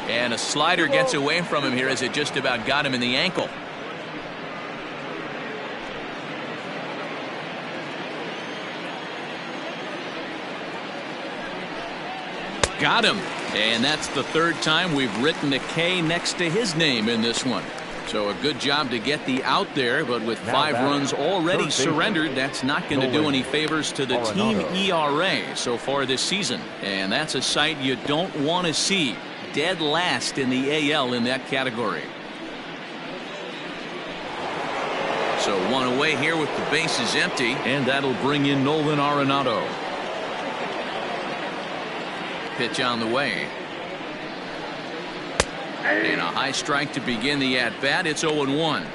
And a slider gets away from him here as it just about got him in the ankle. Got him. And that's the 3rd time we've written a K next to his name in this one. So a good job to get the out there, but with 5 runs already surrendered, that's not going to do any favors to the team ERA so far this season. And that's a sight you don't want to see. Dead last in the AL in that category. So 1 away here with the bases empty, and that'll bring in Nolan Arenado. Pitch on the way. And a high strike to begin the at-bat. It's 0-1.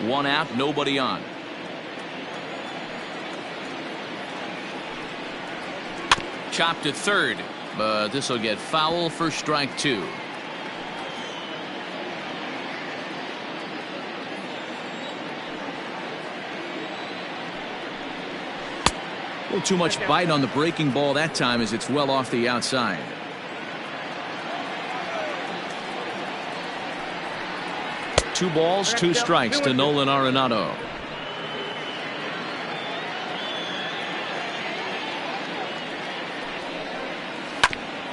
One out, nobody on. Chopped to third. but this will get foul for strike 2. A little too much bite on the breaking ball that time as it's well off the outside. Two balls, two strikes to Nolan Arenado.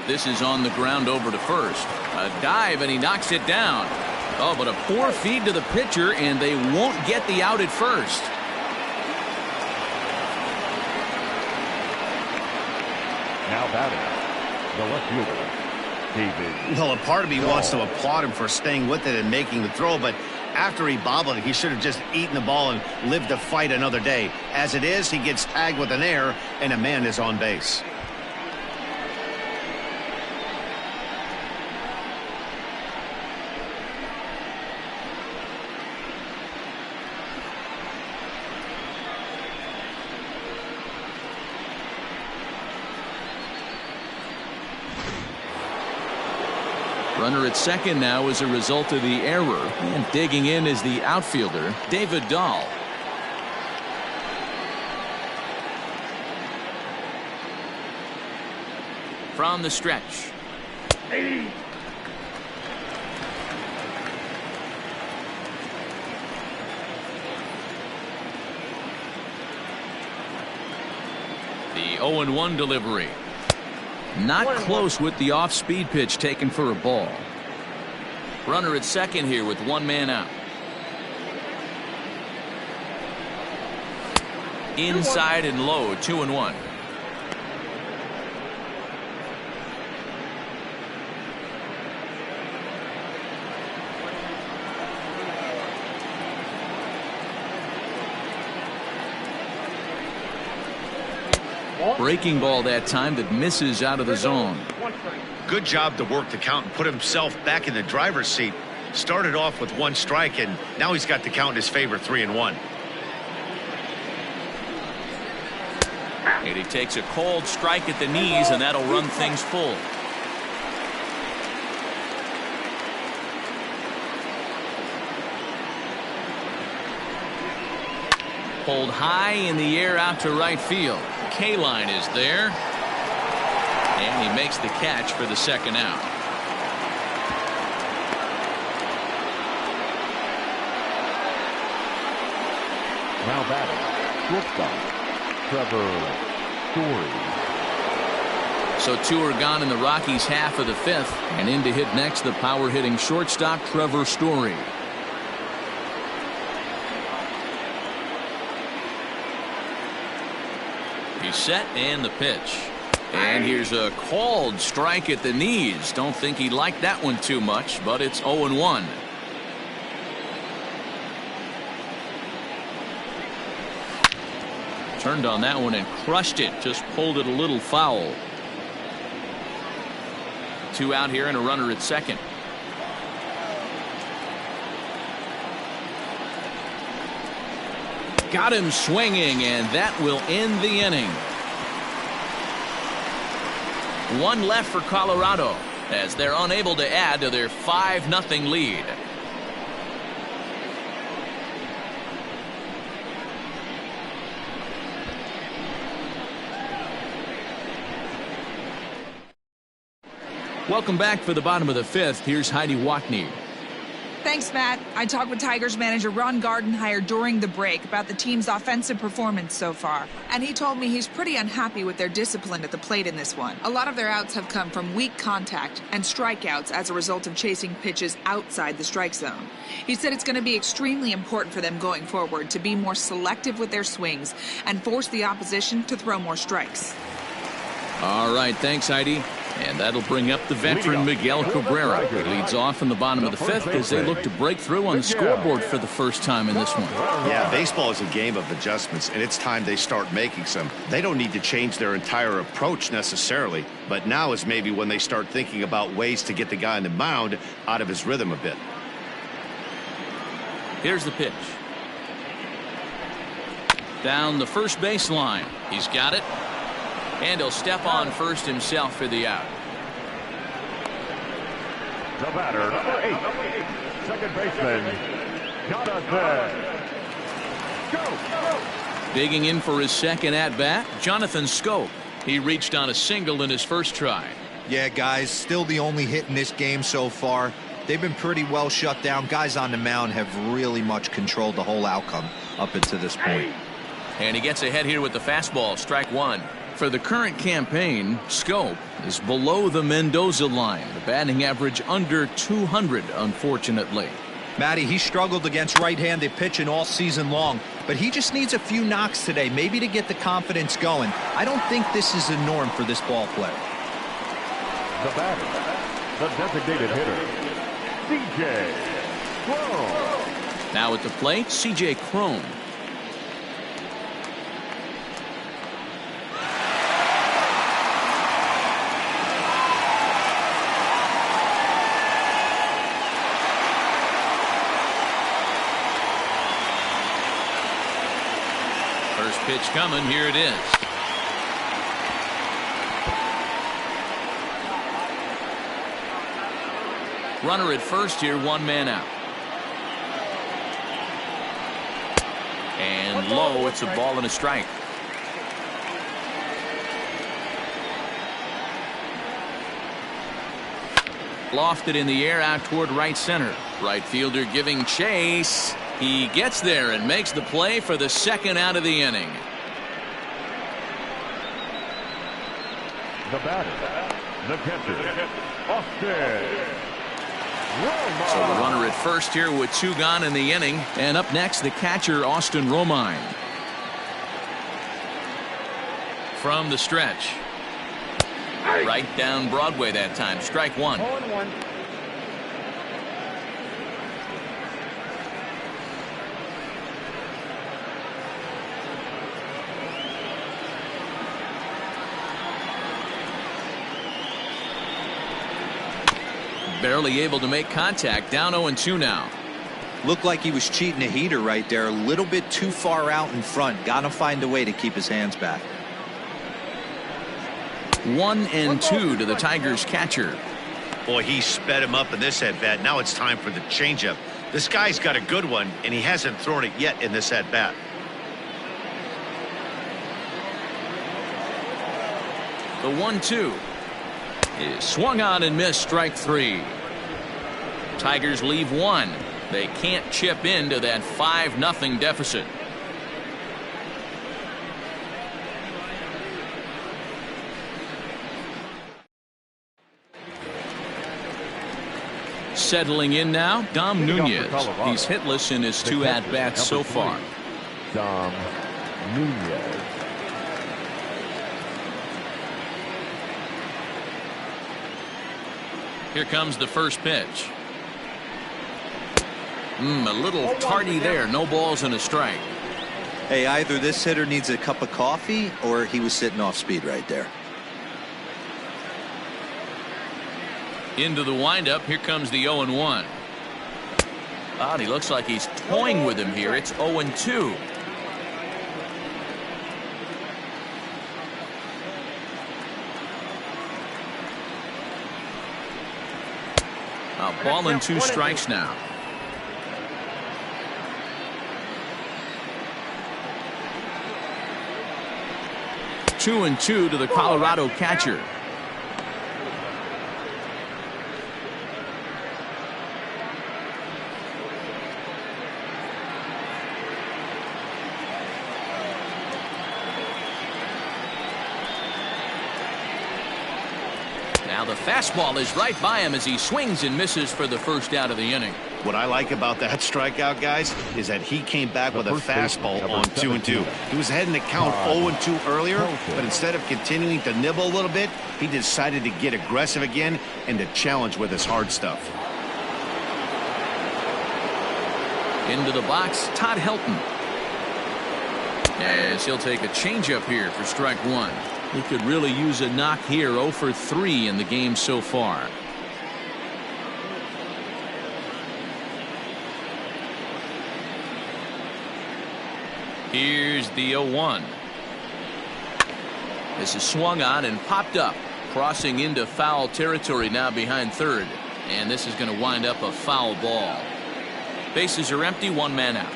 This is on the ground over to first. A dive and he knocks it down. Oh, but a poor feed to the pitcher and they won't get the out at first.
Now batting, the left fielder, David.
Well, a part of me wants to applaud him for staying with it and making the throw, but after he bobbled it, he should have just eaten the ball and lived to fight another day. As it is, he gets tagged with an error, and a man is on base.
Runner at second now as a result of the error, and digging in is the outfielder, David Dahl. From the stretch. The 0-1 delivery. Not close with the off-speed pitch taken for a ball. Runner at second here with one man out. Inside and low, 2-1. Breaking ball that time that misses out of the zone.
Good job to work the count and put himself back in the driver's seat. Started off with one strike, and now he's got the count in his favor, 3-1.
And he takes a cold strike at the knees, and that'll run things full. Pulled high in the air out to right field. K-line is there. And he makes the catch for the second out.
Now batting, shortstop, Trevor Story.
So two are gone in the Rockies' half of the fifth. And in to hit next, the power-hitting shortstop, Trevor Story. He's set and the pitch. And here's a called strike at the knees. Don't think he liked that one too much, but it's 0-1. Turned on that one and crushed it. Just pulled it a little foul. Two out here and a runner at second. Got him swinging, and that will end the inning. One left for Colorado as they're unable to add to their 5-0 lead. Welcome back for the bottom of the fifth. Here's Heidi Watney.
Thanks, Matt. I talked with Tigers manager Ron Gardenhire during the break about the team's offensive performance so far, and he told me he's pretty unhappy with their discipline at the plate in this one. A lot of their outs have come from weak contact and strikeouts as a result of chasing pitches outside the strike zone. He said it's going to be extremely important for them going forward to be more selective with their swings and force the opposition to throw more strikes.
All right, thanks, Heidi. And that'll bring up the veteran Miguel Cabrera. He leads off in the bottom of the fifth as they look to break through on the scoreboard for the first time in this one.
Yeah, baseball is a game of adjustments, and it's time they start making some. They don't need to change their entire approach necessarily, but now is maybe when they start thinking about ways to get the guy on the mound out of his rhythm a bit.
Here's the pitch. Down the first baseline. He's got it. And he'll step on first himself for the out.
The batter, number 8, second baseman, Jonathan. Go.
Digging in for his second at-bat, Jonathan Schoop. He reached on a single in his first try.
Yeah, guys, still the only hit in this game so far. They've been pretty well shut down. Guys on the mound have really much controlled the whole outcome up until this point.
And he gets ahead here with the fastball, strike one. For the current campaign, Schoop is below the Mendoza line. The batting average under 200, unfortunately.
Matty, he struggled against right-handed pitching all season long, but he just needs a few knocks today, maybe to get the confidence going. I don't think this is the norm for this ball player.
The batter, the designated hitter, C.J. Cron.
Now at the plate, C.J. Cron. First pitch coming. Here it is. Runner at first here, one man out. And low, it's a ball and a strike. Lofted in the air out toward right center. Right fielder giving chase. He gets there and makes the play for the second out of the inning.
The batter, the catcher, Austin.
So the runner at first here with two gone in the inning. And up next, the catcher, Austin Romine. From the stretch. Right down Broadway that time. Strike one.
0-1.
Barely able to make contact. Down 0-2 now.
Looked like he was cheating a heater right there. A little bit too far out in front. Got to find a way to keep his hands back.
1-2 to the Tigers catcher.
Boy, he sped him up in this at-bat. Now it's time for the changeup. This guy's got a good one, and he hasn't thrown it yet in this at-bat.
The 1-2 is swung on and missed. Strike three. Tigers leave one. They can't chip into that 5-0 deficit. Settling in now, Dom Nunez. He's hitless in his two at-bats so far.
Dom Nunez.
Here comes the first pitch. A little tardy there. No balls and a strike.
Hey, either this hitter needs a cup of coffee or he was sitting off speed right there.
Into the windup. Here comes the 0-1. And he looks like he's toying with him here. It's 0-2. A ball and 2 strikes now. Two and 2 to the Colorado catcher. Now the fastball is right by him as he swings and misses for the first out of the inning.
What I like about that strikeout, guys, is that he came back with a fastball on 2-2. He was ahead in the count 0-2 earlier, but instead of continuing to nibble a little bit, he decided to get aggressive again and to challenge with his hard stuff.
Into the box, Todd Helton. As he'll take a changeup here for strike one. He could really use a knock here. 0 for 3 in the game so far. Here's the 0-1. This is swung on and popped up, crossing into foul territory now behind third. And this is going to wind up a foul ball. Bases are empty, one man out.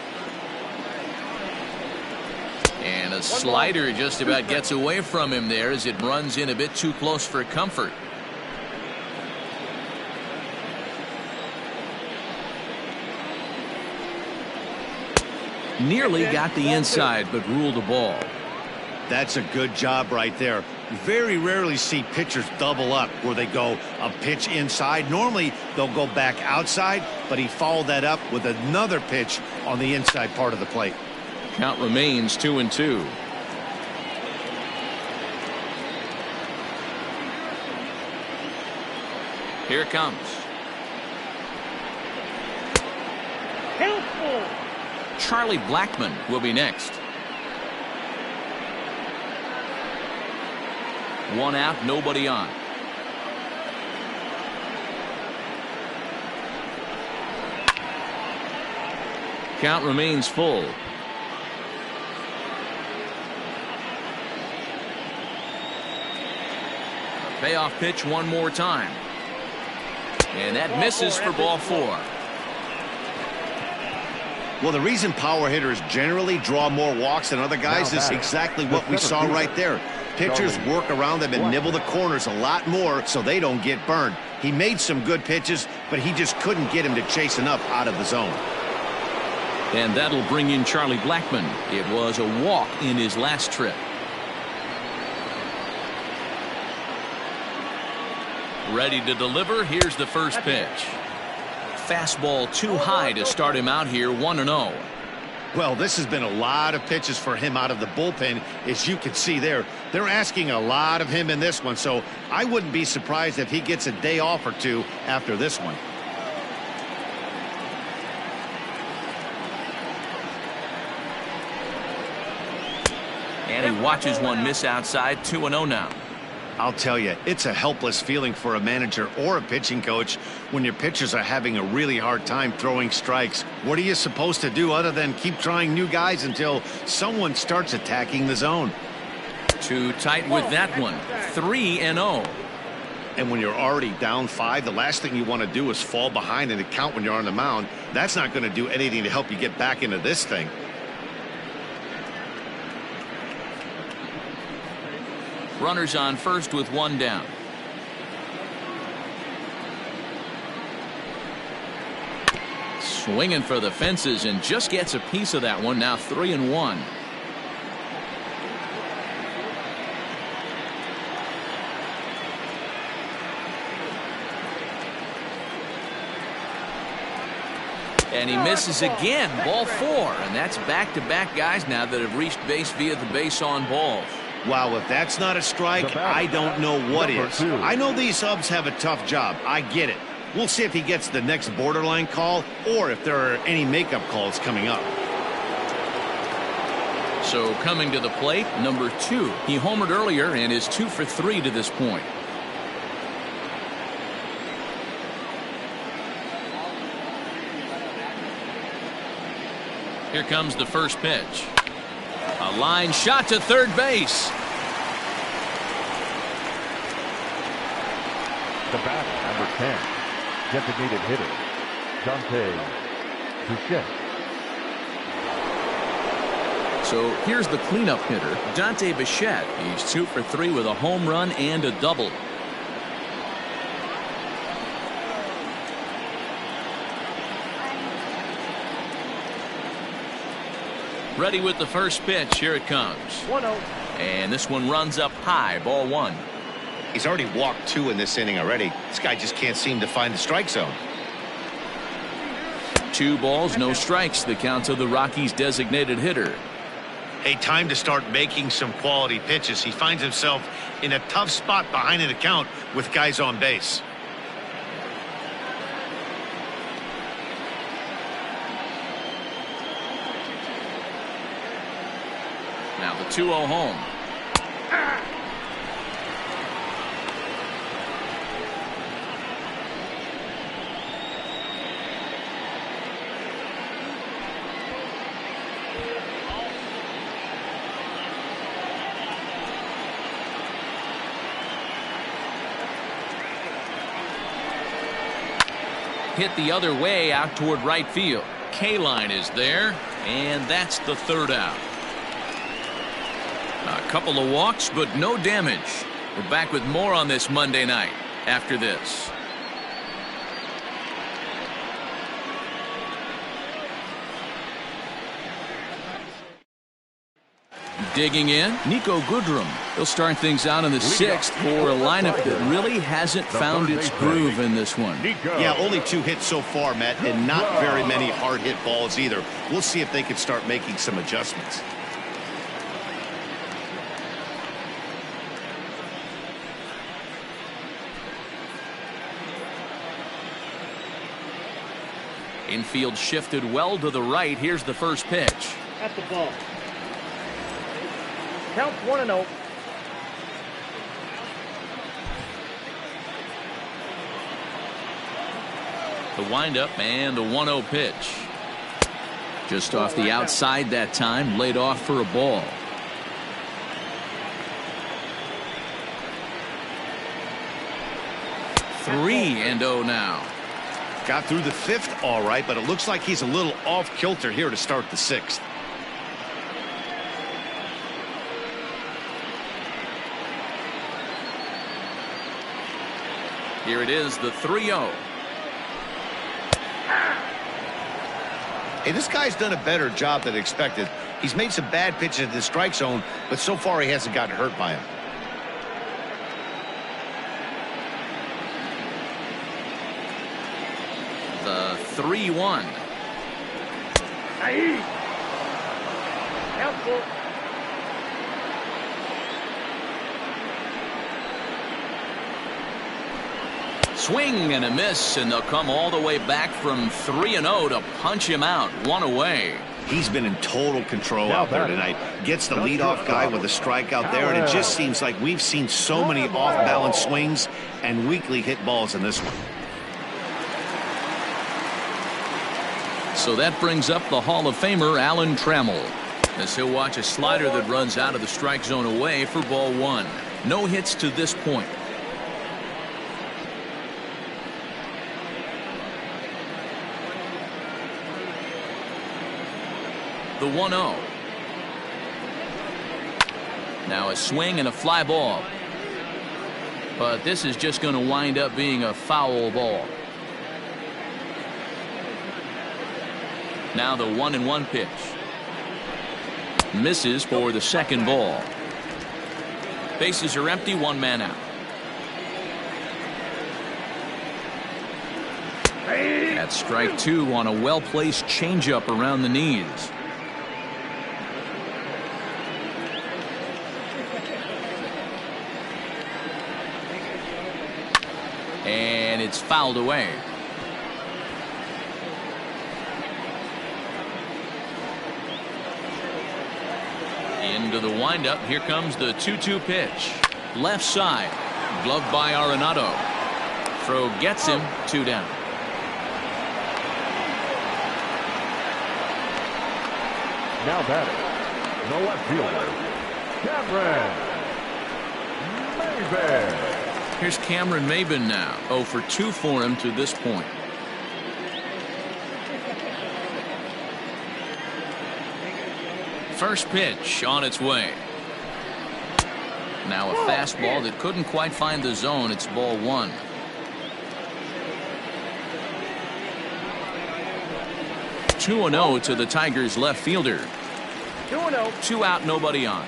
And a slider just about gets away from him there as it runs in a bit too close for comfort. Nearly got the inside, but ruled a ball.
That's a good job right there. Very rarely see pitchers double up where they go a pitch inside. Normally they'll go back outside, but he followed that up with another pitch on the inside part of the plate.
Count remains 2-2. Here it comes. Charlie Blackmon will be next. One out, nobody on. Count remains full. A payoff pitch one more time. And that misses for ball four.
Well, the reason power hitters generally draw more walks than other guys is exactly what we saw right there. Pitchers work around them and nibble the corners a lot more so they don't get burned. He made some good pitches, but he just couldn't get him to chase enough out of the zone.
And that'll bring in Charlie Blackmon. It was a walk in his last trip. Ready to deliver. Here's the first pitch. Fastball too high to start him out here, 1-0.
Well, this has been a lot of pitches for him out of the bullpen. As you can see there, they're asking a lot of him in this one, so I wouldn't be surprised if he gets a day off or two after this one.
And he watches one miss outside, 2-0 now.
I'll tell you, it's a helpless feeling for a manager or a pitching coach when your pitchers are having a really hard time throwing strikes. What are you supposed to do other than keep trying new guys until someone starts attacking the zone?
Too tight with that one. 3-0.
And when you're already down 5, the last thing you want to do is fall behind in the count when you're on the mound. That's not going to do anything to help you get back into this thing.
Runners on first with one down. Swinging for the fences and just gets a piece of that one. Now 3-1. And he misses again. Ball 4. And that's back-to-back guys now that have reached base via the base on balls.
Wow, if that's not a strike, I don't know what is. I know these subs have a tough job. I get it. We'll see if he gets the next borderline call or if there are any makeup calls coming up.
So coming to the plate, number 2. He homered earlier and is 2 for 3 to this point. Here comes the first pitch. A line shot to third base.
The batter, number 10, designated hitter, Dante Bichette.
So here's the cleanup hitter, Dante Bichette. He's 2 for 3 with a home run and a double. Ready with the first pitch. Here it comes.
1-0.
And this one runs up high. Ball 1.
He's already walked 2 in this inning already. This guy just can't seem to find the strike zone.
2 balls, no strikes. The count to the Rockies' designated hitter.
Hey, time to start making some quality pitches. He finds himself in a tough spot behind an account with guys on base.
Now the 2-0 home. hit the other way out toward right field. K-line is there, and that's the third out. A couple of walks, but no damage. We're back with more on this Monday night after this. Digging in, Nico Goodrum. He'll start things out in the sixth for a lineup that really hasn't found its groove in this one.
Yeah, only 2 hits so far, Matt, and not very many hard hit balls either. We'll see if they can start making some adjustments.
Infield shifted well to the right. Here's the first pitch.
At the ball. Count 1-0.
The windup and the 1-0 pitch. Just off the outside that time, laid off for a ball. Three and 0 now.
Got through the 5th all right, but it looks like he's a little off kilter here to start the 6th.
Here it is, the 3-0.
Hey, this guy's done a better job than expected. He's made some bad pitches in the strike zone, but so far he hasn't gotten hurt by him.
The 3-1.
Count 4.
Swing and a miss, and they'll come all the way back from 3-0 to punch him out. 1 away.
He's been in total control out there tonight. Gets the leadoff guy with a strikeout there, and it just seems like we've seen so many off-balance swings and weakly hit balls in this one.
So that brings up the Hall of Famer Alan Trammell, as he'll watch a slider that runs out of the strike zone away for ball 1. No hits to this point. The 1-0. Now a swing and a fly ball. But this is just going to wind up being a foul ball. Now the 1-1 pitch. Misses for the second ball. Bases are empty, 1 man out. That's strike 2 on a well-placed changeup around the knees. And it's fouled away. Into the windup. Here comes the 2-2 pitch. Left side. Gloved by Arenado. Throw gets him. 2 down.
Now batting, the left fielder, Cameron Maybin.
Here's Cameron Maybin now. 0 for 2 for him to this point. First pitch on its way. Now a fastball that couldn't quite find the zone. It's ball 1. Two and 0 to the Tigers left fielder.
2-0.
2 out, nobody on.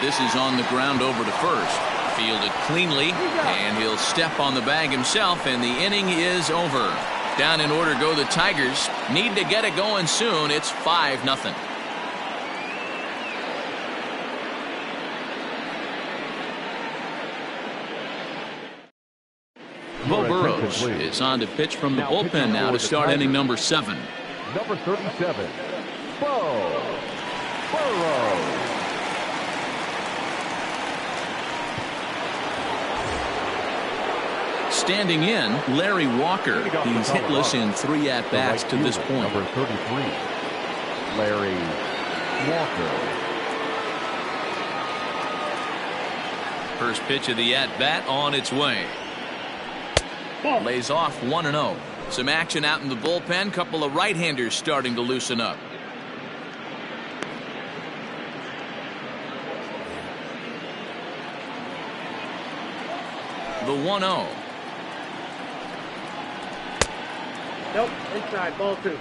This is on the ground over to first. Fielded cleanly, and he'll step on the bag himself, and the inning is over. Down in order go the Tigers. Need to get it going soon. It's 5-0. Bo Burrows is on to pitch from the bullpen now to start inning number 7.
Number 37, Bo Burrows.
Standing in, Larry Walker. He's hitless in 3 at-bats to this point.
Number 33, Larry Walker.
First pitch of the at-bat on its way. Lays off 1-0. Some action out in the bullpen. Couple of right-handers starting to loosen up. The 1-0.
Nope. Inside. Ball 2.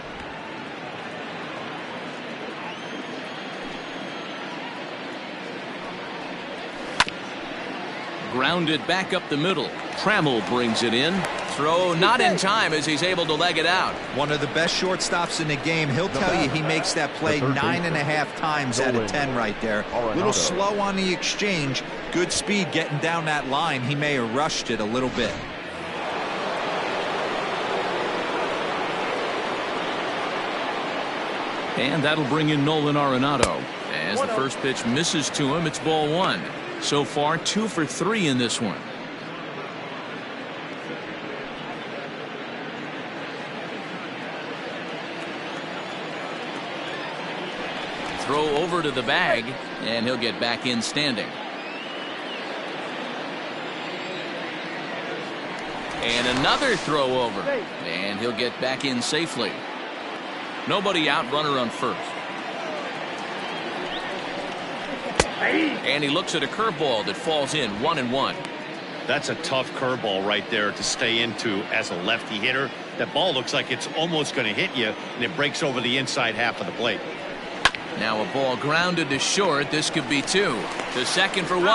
Grounded back up the middle. Trammell brings it in. Throw not in time as he's able to leg it out.
One of the best shortstops in the game. He'll tell you he makes that play 9.5 times out of 10 right there. A little slow on the exchange. Good speed getting down that line. He may have rushed it a little bit.
And that'll bring in Nolan Arenado. As the first pitch misses to him, it's ball 1. So far, 2 for 3 in this one. Throw over to the bag, and he'll get back in standing. And another throw over, and he'll get back in safely. Nobody out, runner on first. And he looks at a curveball that falls in 1-1.
That's a tough curveball right there to stay into as a lefty hitter. That ball looks like it's almost going to hit you, and it breaks over the inside half of the plate.
Now a ball grounded to short. This could be 2. To second for 1.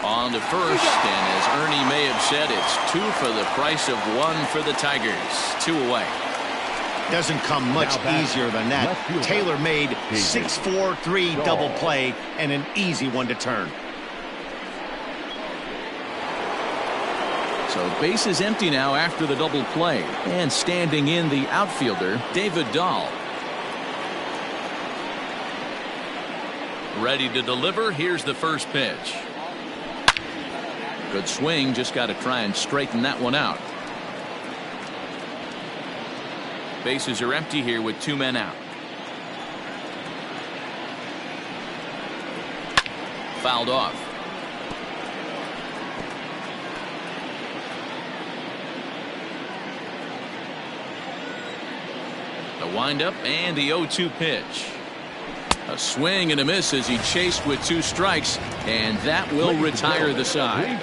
On to first. And as Ernie may have said, it's 2 for the price of 1 for the Tigers. 2 away.
Doesn't come much easier than that. Taylor made 6-4-3 double play and an easy one to turn.
So base is empty now after the double play. And standing in the outfielder, David Dahl. Ready to deliver. Here's the first pitch. Good swing. Just got to try and straighten that one out. Bases are empty here with 2 men out. Fouled off. The windup and the 0-2 pitch. A swing and a miss as he chased with 2 strikes, and that will retire the side.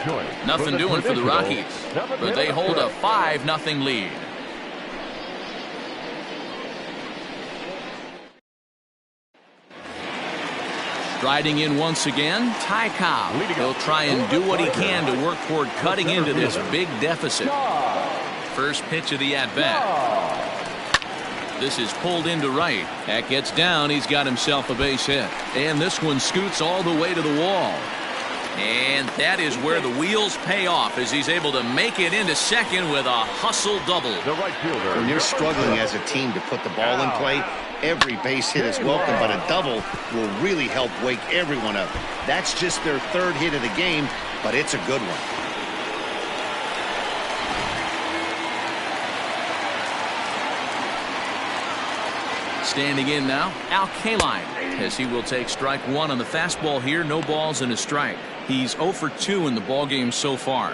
Nothing doing for the Rockies, but they hold a 5-0 lead. Striding in once again, Ty Cobb. He'll try and do what he can to work toward cutting into this big deficit. First pitch of the at-bat. This is pulled into right. That gets down. He's got himself a base hit. And this one scoots all the way to the wall. And that is where the wheels pay off as he's able to make it into second with a hustle double.
When you're struggling as a team to put the ball in play, every base hit is welcome, but a double will really help wake everyone up. That's just their 3rd hit of the game, but it's a good one.
Standing in now, Al Kaline, as he will take strike 1 on the fastball here. No balls and a strike. He's 0 for 2 in the ballgame so far.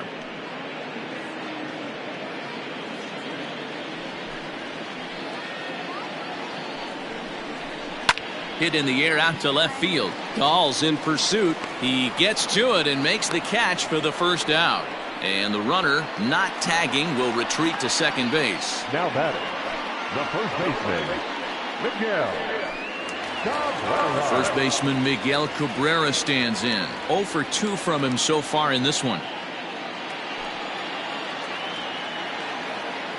Hit in the air out to left field. Dahl's in pursuit. He gets to it and makes the catch for the first out. And the runner, not tagging, will retreat to second base.
Now batting, the first baseman, Miguel Cabrera.
First baseman Miguel Cabrera stands in. 0 for 2 from him so far in this one.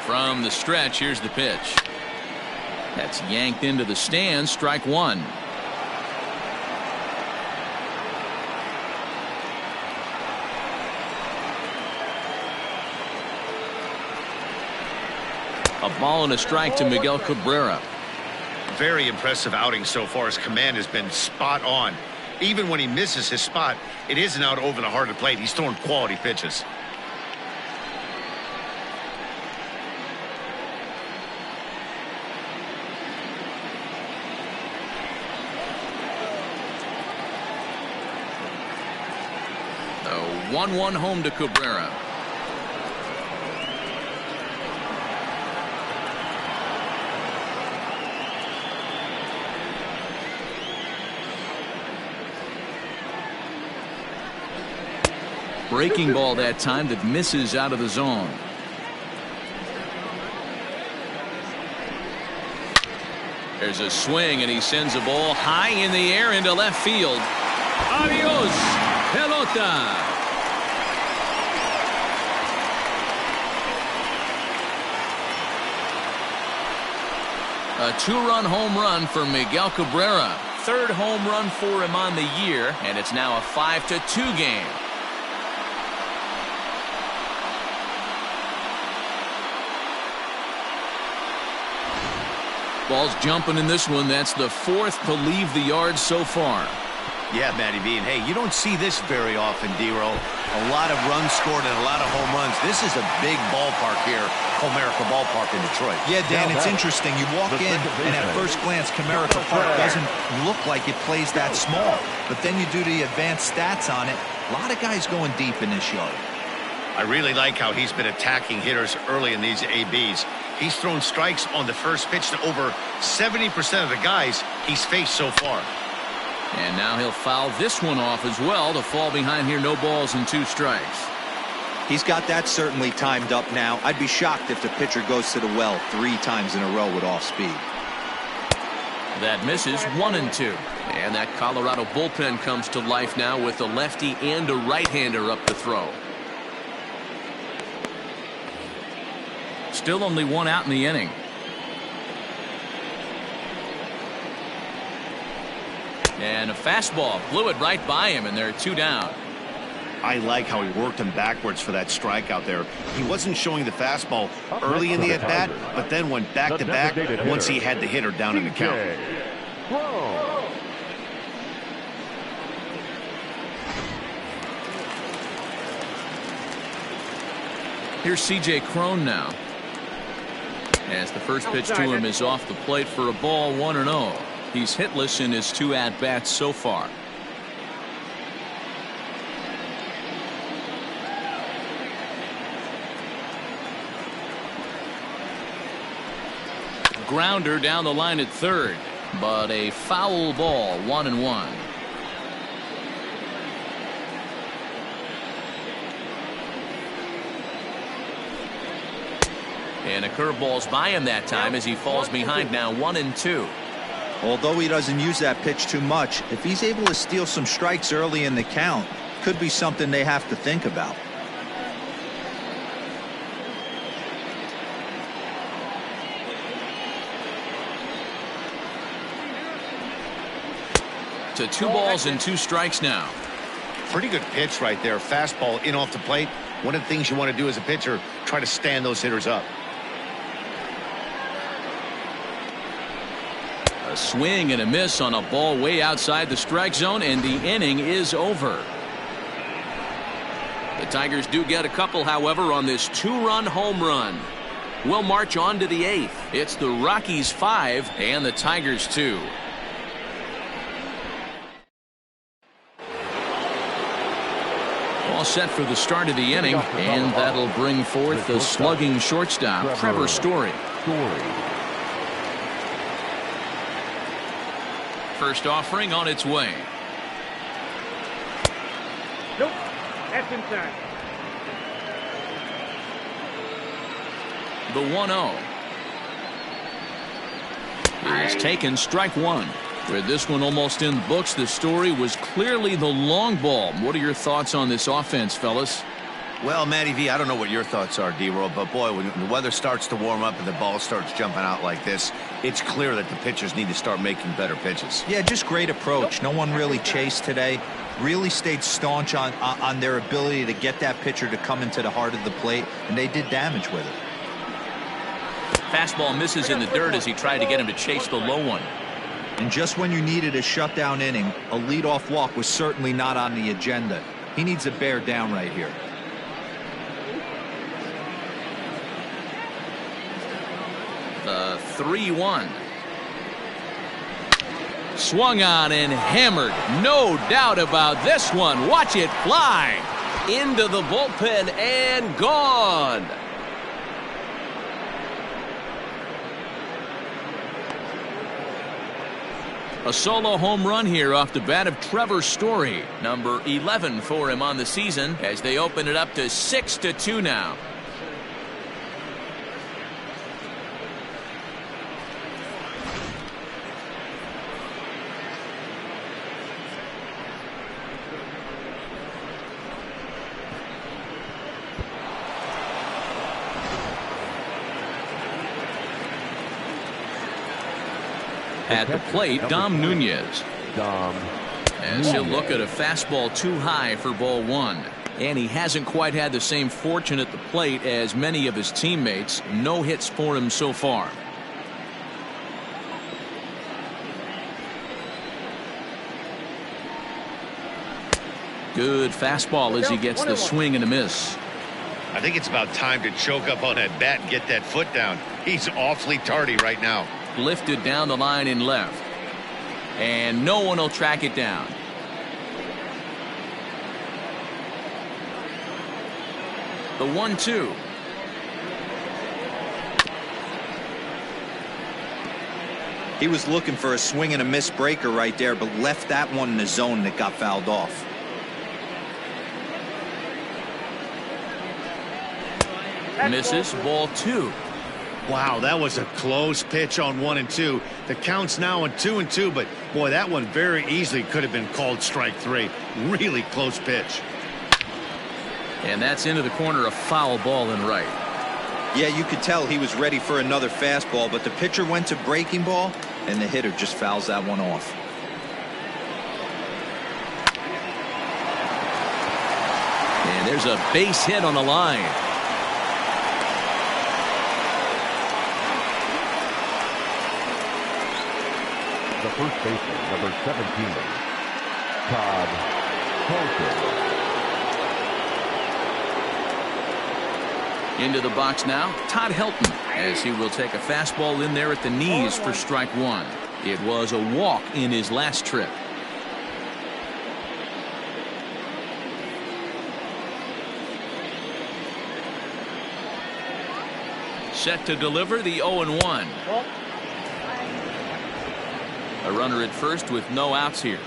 From the stretch, here's the pitch. That's yanked into the stands. Strike 1. A ball and a strike to Miguel Cabrera.
Very impressive outing so far. His command has been spot on. Even when he misses his spot, it isn't out over the heart of the plate. He's throwing quality pitches.
1-1 home to Cabrera. Breaking ball that time that misses out of the zone. There's a swing, and he sends a ball high in the air into left field. Adios, pelota. A 2-run home run for Miguel Cabrera. Third home run for him on the year, and it's now a 5-2 game. Ball's jumping in this one. That's the fourth to leave the yard so far.
Yeah, Matty V. And hey, you don't see this very often, D-Roll. A lot of runs scored and a lot of home runs. This is a big ballpark here, Comerica Ballpark in Detroit.
Yeah, Dan, it's interesting. You walk in, and at first glance, Comerica Park doesn't look like it plays that small. But then you do the advanced stats on it. A lot of guys going deep in this yard.
I really like how he's been attacking hitters early in these ABs. He's thrown strikes on the first pitch to over 70% of the guys he's faced so far.
And now he'll foul this one off as well to fall behind here. No balls and 2 strikes.
He's got that certainly timed up now. I'd be shocked if the pitcher goes to the well 3 times in a row with off speed.
That misses 1-2. And that Colorado bullpen comes to life now with a lefty and a right-hander up to throw. Still only 1 out in the inning. And a fastball blew it right by him, and they're 2 down.
I like how he worked him backwards for that strikeout there. He wasn't showing the fastball early in the at-bat, but then went back-to-back once he had the hitter down in the count.
Here's C.J. Cron now. As the first pitch to him is off the plate for a ball, 1-0. He's hitless in his 2 at-bats so far. Grounder down the line at third, but a foul ball, 1-1. And a curveball's by him that time as he falls behind now 1-2.
Although he doesn't use that pitch too much, if he's able to steal some strikes early in the count, could be something they have to think about.
To 2 balls and 2 strikes now.
Pretty good pitch right there. Fastball in off the plate. One of the things you want to do as a pitcher, try to stand those hitters up.
A swing and a miss on a ball way outside the strike zone, and the inning is over. The Tigers do get a couple, however, on this 2-run home run. We'll march on to the 8th. It's the Rockies 5 and the Tigers 2. All set for the start of the inning, and that'll bring forth the slugging shortstop, Trevor Story. First offering on its way.
Nope. That's inside.
The 1-0 is taken, strike 1. With this one almost in the books, the Story was clearly the long ball. What are your thoughts on this offense, fellas?
Well, Matty V, I don't know what your thoughts are, D-Roll, but boy, when the weather starts to warm up and the ball starts jumping out like this, it's clear that the pitchers need to start making better pitches.
Yeah, just great approach. No one really chased today. Really stayed staunch on their ability to get that pitcher to come into the heart of the plate, and they did damage with it.
Fastball misses in the dirt as he tried to get him to chase the low one.
And just when you needed a shutdown inning, a leadoff walk was certainly not on the agenda. He needs to bear down right here.
The 3-1. Swung on and hammered. No doubt about this one. Watch it fly.
Into the bullpen and gone.
A solo home run here off the bat of Trevor Story. Number 11 for him on the season as they open it up to 6-2 now. At the plate, Dom Nunez. As he'll look at a fastball too high for ball one. And he hasn't quite had the same fortune at the plate as many of his teammates. No hits for him so far. Good fastball as he gets the swing and a miss.
I think it's about time to choke up on that bat and get that foot down. He's awfully tardy right now.
Lifted down the line in left. And no one will track it down. The 1-2.
He was looking for a swing and a miss breaker right there, but left that one in the zone that got fouled off.
Misses, ball 2.
Wow, that was a close pitch on 1 and 2. The count's now on 2 and 2, but boy, that one very easily could have been called strike 3. Really close pitch.
And that's into the corner, a foul ball in right.
Yeah, you could tell he was ready for another fastball, but the pitcher went to breaking ball, and the hitter just fouls that one off.
And there's a base hit on the line.
The first baseman, number 17, Todd Helton.
Into the box now, Todd Helton, as he will take a fastball in there at the knees for strike 1. It was a walk in his last trip. Set to deliver the 0-1. A runner at first with no outs here.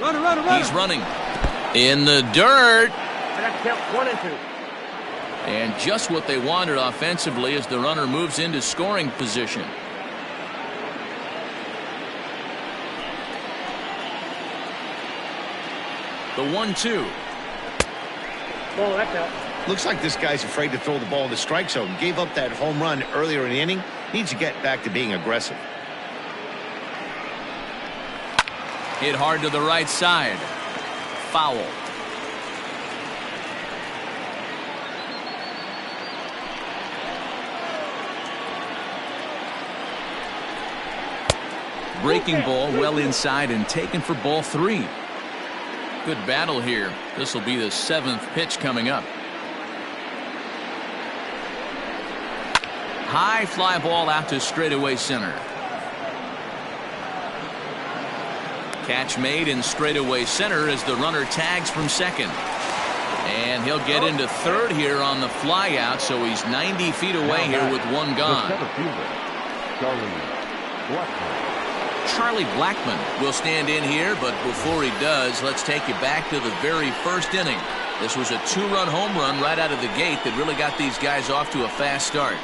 Runner.
He's running in the dirt.
I got to count 1 and 2.
And just what they wanted offensively as the runner moves into scoring position. The 1-2.
Ball, that's out.
Looks like this guy's afraid to throw the ball in the strike zone. Gave up that home run earlier in the inning. Needs to get back to being aggressive.
Hit hard to the right side. Foul. Breaking ball well inside and taken for ball 3. Good battle here. This will be the 7th pitch coming up. High fly ball out to straightaway center. Catch made in straightaway center as the runner tags from second. And he'll get into third here on the fly out, so he's 90 feet away here with one gone. Charlie Blackmon will stand in here, but before he does, let's take you back to the very first inning. This was a 2-run home run right out of the gate that really got these guys off to a fast start.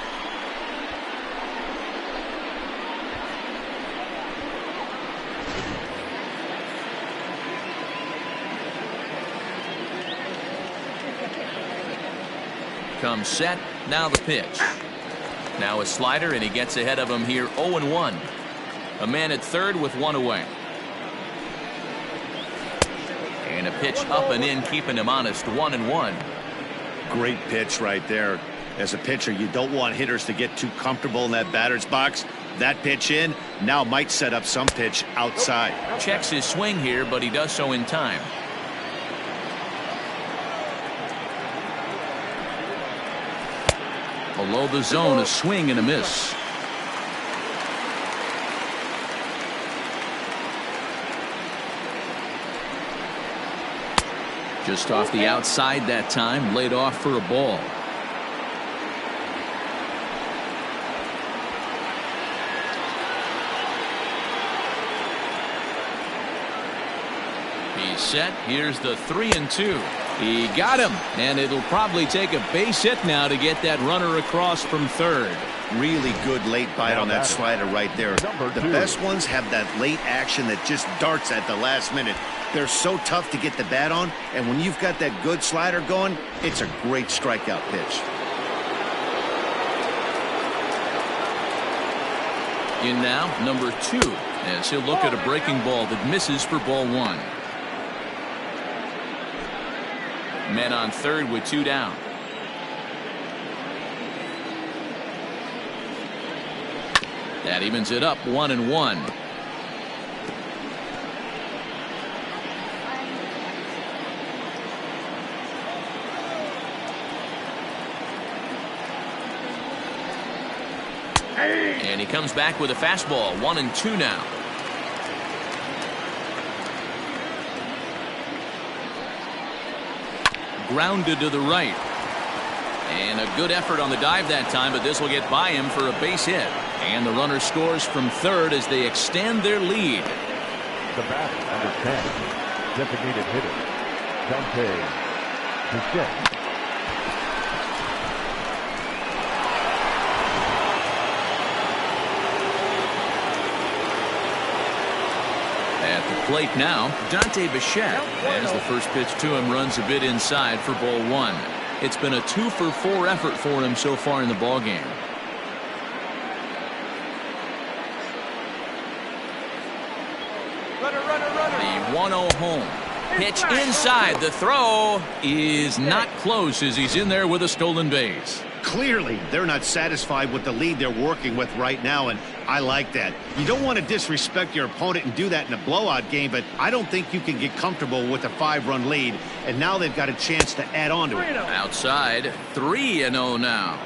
Comes set, now the pitch. Now a slider, and he gets ahead of him here 0-1. A man at third with one away. And a pitch up and in, keeping him honest, 1-1.
Great pitch right there. As a pitcher, you don't want hitters to get too comfortable in that batter's box. That pitch in now might set up some pitch outside.
Checks his swing here, but he does so in time. Below the zone, a swing and a miss. Just off the outside that time, laid off for a ball. He's set. Here's the 3-2. He got him, and it'll probably take a base hit now to get that runner across from third.
Really good late bite on that slider right there. The best ones have that late action that just darts at the last minute. They're so tough to get the bat on, and when you've got that good slider going, it's a great strikeout pitch.
In now, number 2, as he'll look at a breaking ball that misses for ball 1. Men on third with 2 down. That evens it up 1-1. And he comes back with a fastball. 1-2 now. Grounded to the right. And a good effort on the dive that time, but this will get by him for a base hit. And the runner scores from third as they extend their lead.
The batter, number 10, designated hitter, Dante Bichette.
At the plate now, Dante Bichette, as the first pitch to him runs a bit inside for ball 1. It's been a 2-for-4 effort for him so far in the ballgame. The 1-0 home. Pitch inside. The throw is not close as he's in there with a stolen base.
Clearly, they're not satisfied with the lead they're working with right now, and I like that. You don't want to disrespect your opponent and do that in a blowout game, but I don't think you can get comfortable with a 5-run lead, and now they've got a chance to add on to it.
Outside, 3-0 now.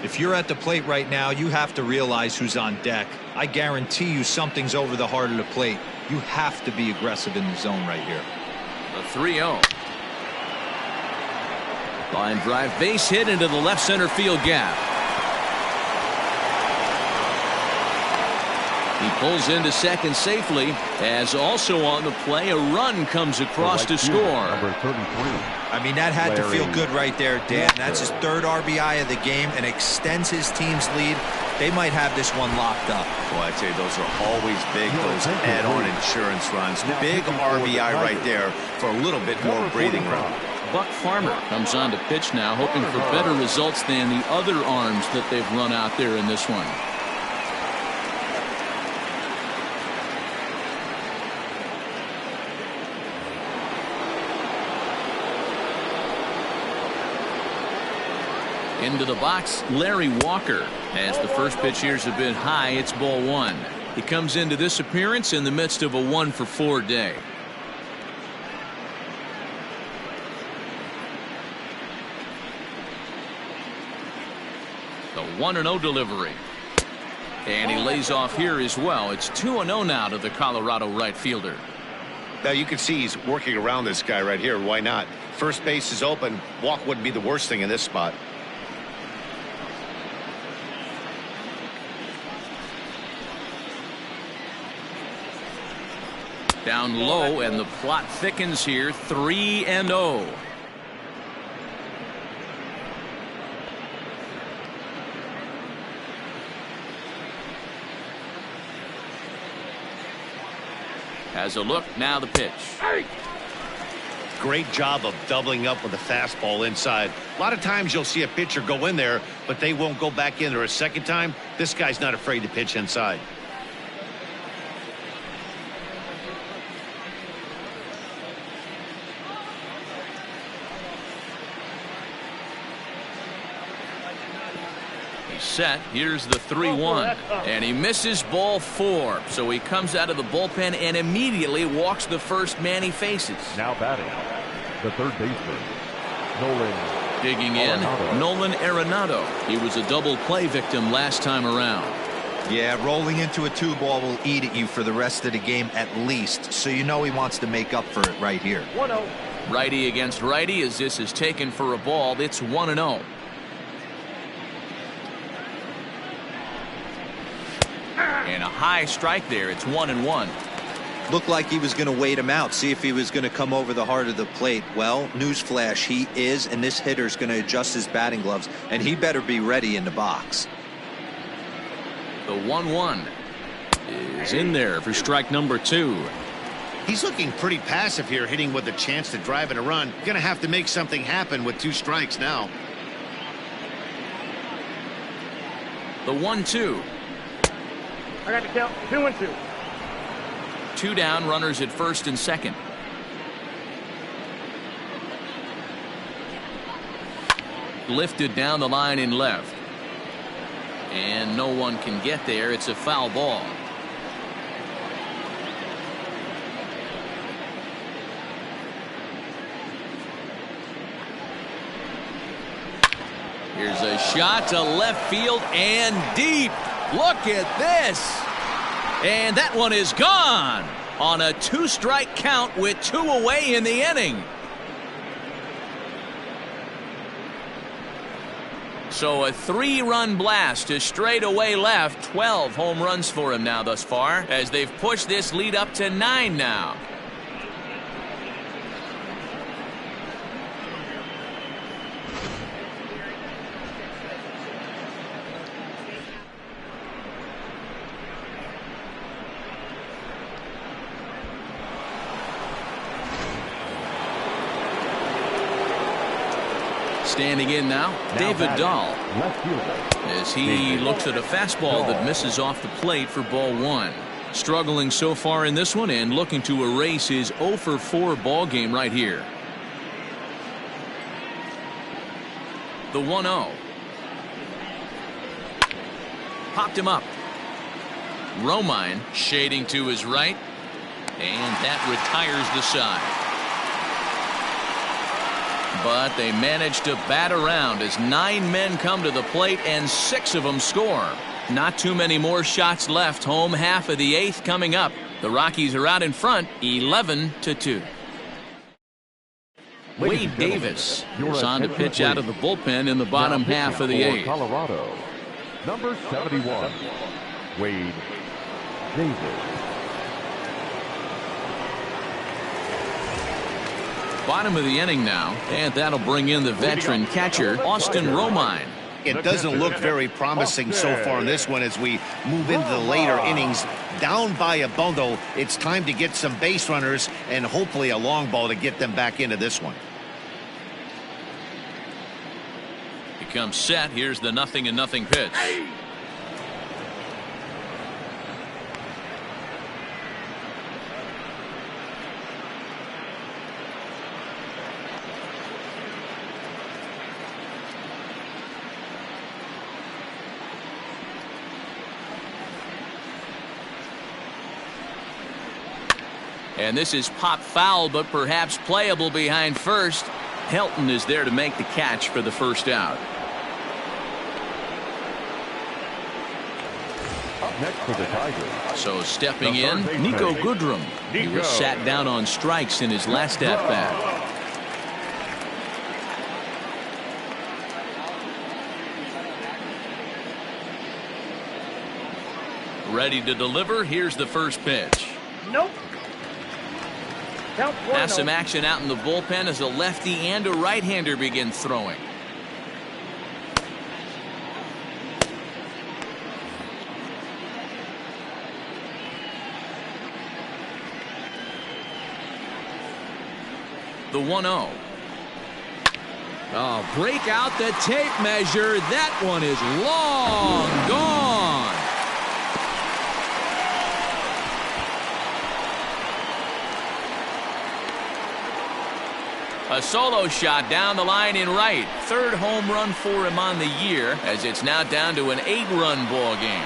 If you're at the plate right now, you have to realize who's on deck. I guarantee you something's over the heart of the plate. You have to be aggressive in the zone right here.
The 3-0. Line drive base hit into the left center field gap. He pulls into second safely, as also on the play a run comes across to score.
Number 33.
I mean, that had to feel good right there, Dan. That's his third RBI of the game and extends his team's lead. They might have this one locked up.
Boy, I'd say those are always big, those add-on insurance runs. Big RBI right there for a little bit more breathing room.
Buck Farmer comes on to pitch now, hoping for better results than the other arms that they've run out there in this one. Into the box, Larry Walker. As the first pitch here's a bit high, it's ball 1. He comes into this appearance in the midst of a 1-for-4 day. The 1-0 delivery. And he lays off here as well. It's 2-0 now to the Colorado right fielder.
Now you can see he's working around this guy right here. Why not? First base is open. Walk wouldn't be the worst thing in this spot.
Down low, and the plot thickens here. 3-0. Has a look, now the pitch.
Great job of doubling up with a fastball inside. A lot of times you'll see a pitcher go in there, but they won't go back in there a second time. This guy's not afraid to pitch inside.
Set. Here's the 3-1, and he misses ball 4, so he comes out of the bullpen and immediately walks the first man he faces.
Now batting, the third baseman, Nolan.
Digging in, Nolan Arenado. He was a double play victim last time around.
Yeah, rolling into a 2-ball will eat at you for the rest of the game at least, so you know he wants to make up for it right here.
1-0.
Righty against righty as this is taken for a ball. It's 1-0. And a high strike there. It's 1-1.
Looked like he was going to wait him out, see if he was going to come over the heart of the plate. Well, newsflash, he is, and this hitter's going to adjust his batting gloves, and he better be ready in the box.
The 1-1 is in there for strike number 2.
He's looking pretty passive here, hitting with a chance to drive in a run. Gonna have to make something happen with 2 strikes now.
The 1-2.
I got the count. 2-2.
2 down, runners at first and second. Lifted down the line in left. And no one can get there. It's a foul ball. Here's a shot to left field and deep. Look at this. And that one is gone on a 2-strike count with 2 away in the inning. So a 3-run blast to straightaway left. 12 home runs for him now thus far as they've pushed this lead up to 9 now. Standing in now, David Dahl, as he looks at a fastball that misses off the plate for ball 1. Struggling so far in this one and looking to erase his 0-for-4 ball game right here. The 1-0. Popped him up. Romine shading to his right, and that retires the side. But they manage to bat around as 9 men come to the plate and 6 of them score. Not too many more shots left. Home half of the 8th coming up. The Rockies are out in front 11-2. Wade Davis is on to pitch out of the bullpen in the bottom half of the 8th.
Colorado, number 71, Wade Davis.
Bottom of the inning now, and that'll bring in the veteran catcher, Austin Romine.
It doesn't look very promising so far in this one as we move into the later innings. Down by a bundle, it's time to get some base runners and hopefully a long ball to get them back into this one.
Becomes set. Here's the 0-0 pitch. And this is pop foul, but perhaps playable behind first. Helton is there to make the catch for the first out.
Up next for the Tigers.
So stepping in, Nico Goodrum. He was sat down on strikes in his last at-bat. Ready to deliver. Here's the first pitch.
Nope.
Now some action out in the bullpen as a lefty and a right-hander begin throwing. The 1-0. Oh, break out the tape measure. That one is long gone. A solo shot down the line in right. 3rd home run for him on the year as it's now down to an 8-run ball game.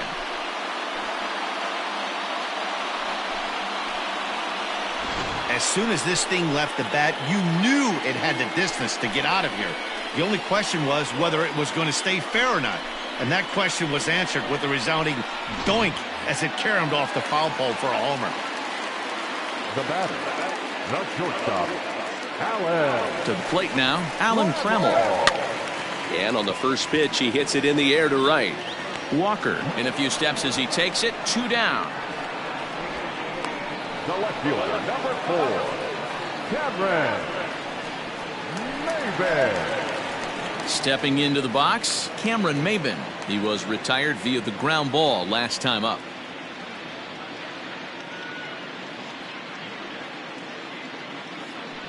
As soon as this thing left the bat, you knew it had the distance to get out of here. The only question was whether it was going to stay fair or not. And that question was answered with a resounding doink as it caromed off the foul pole for a homer.
The batter, the shortstop, Allen.
To the plate now, Alan Trammell.
And on the first pitch, he hits it in the air to right.
Walker in a few steps as he takes it. 2 down.
The left fielder, number 4, Cameron Maybin.
Stepping into the box, Cameron Maybin. He was retired via the ground ball last time up.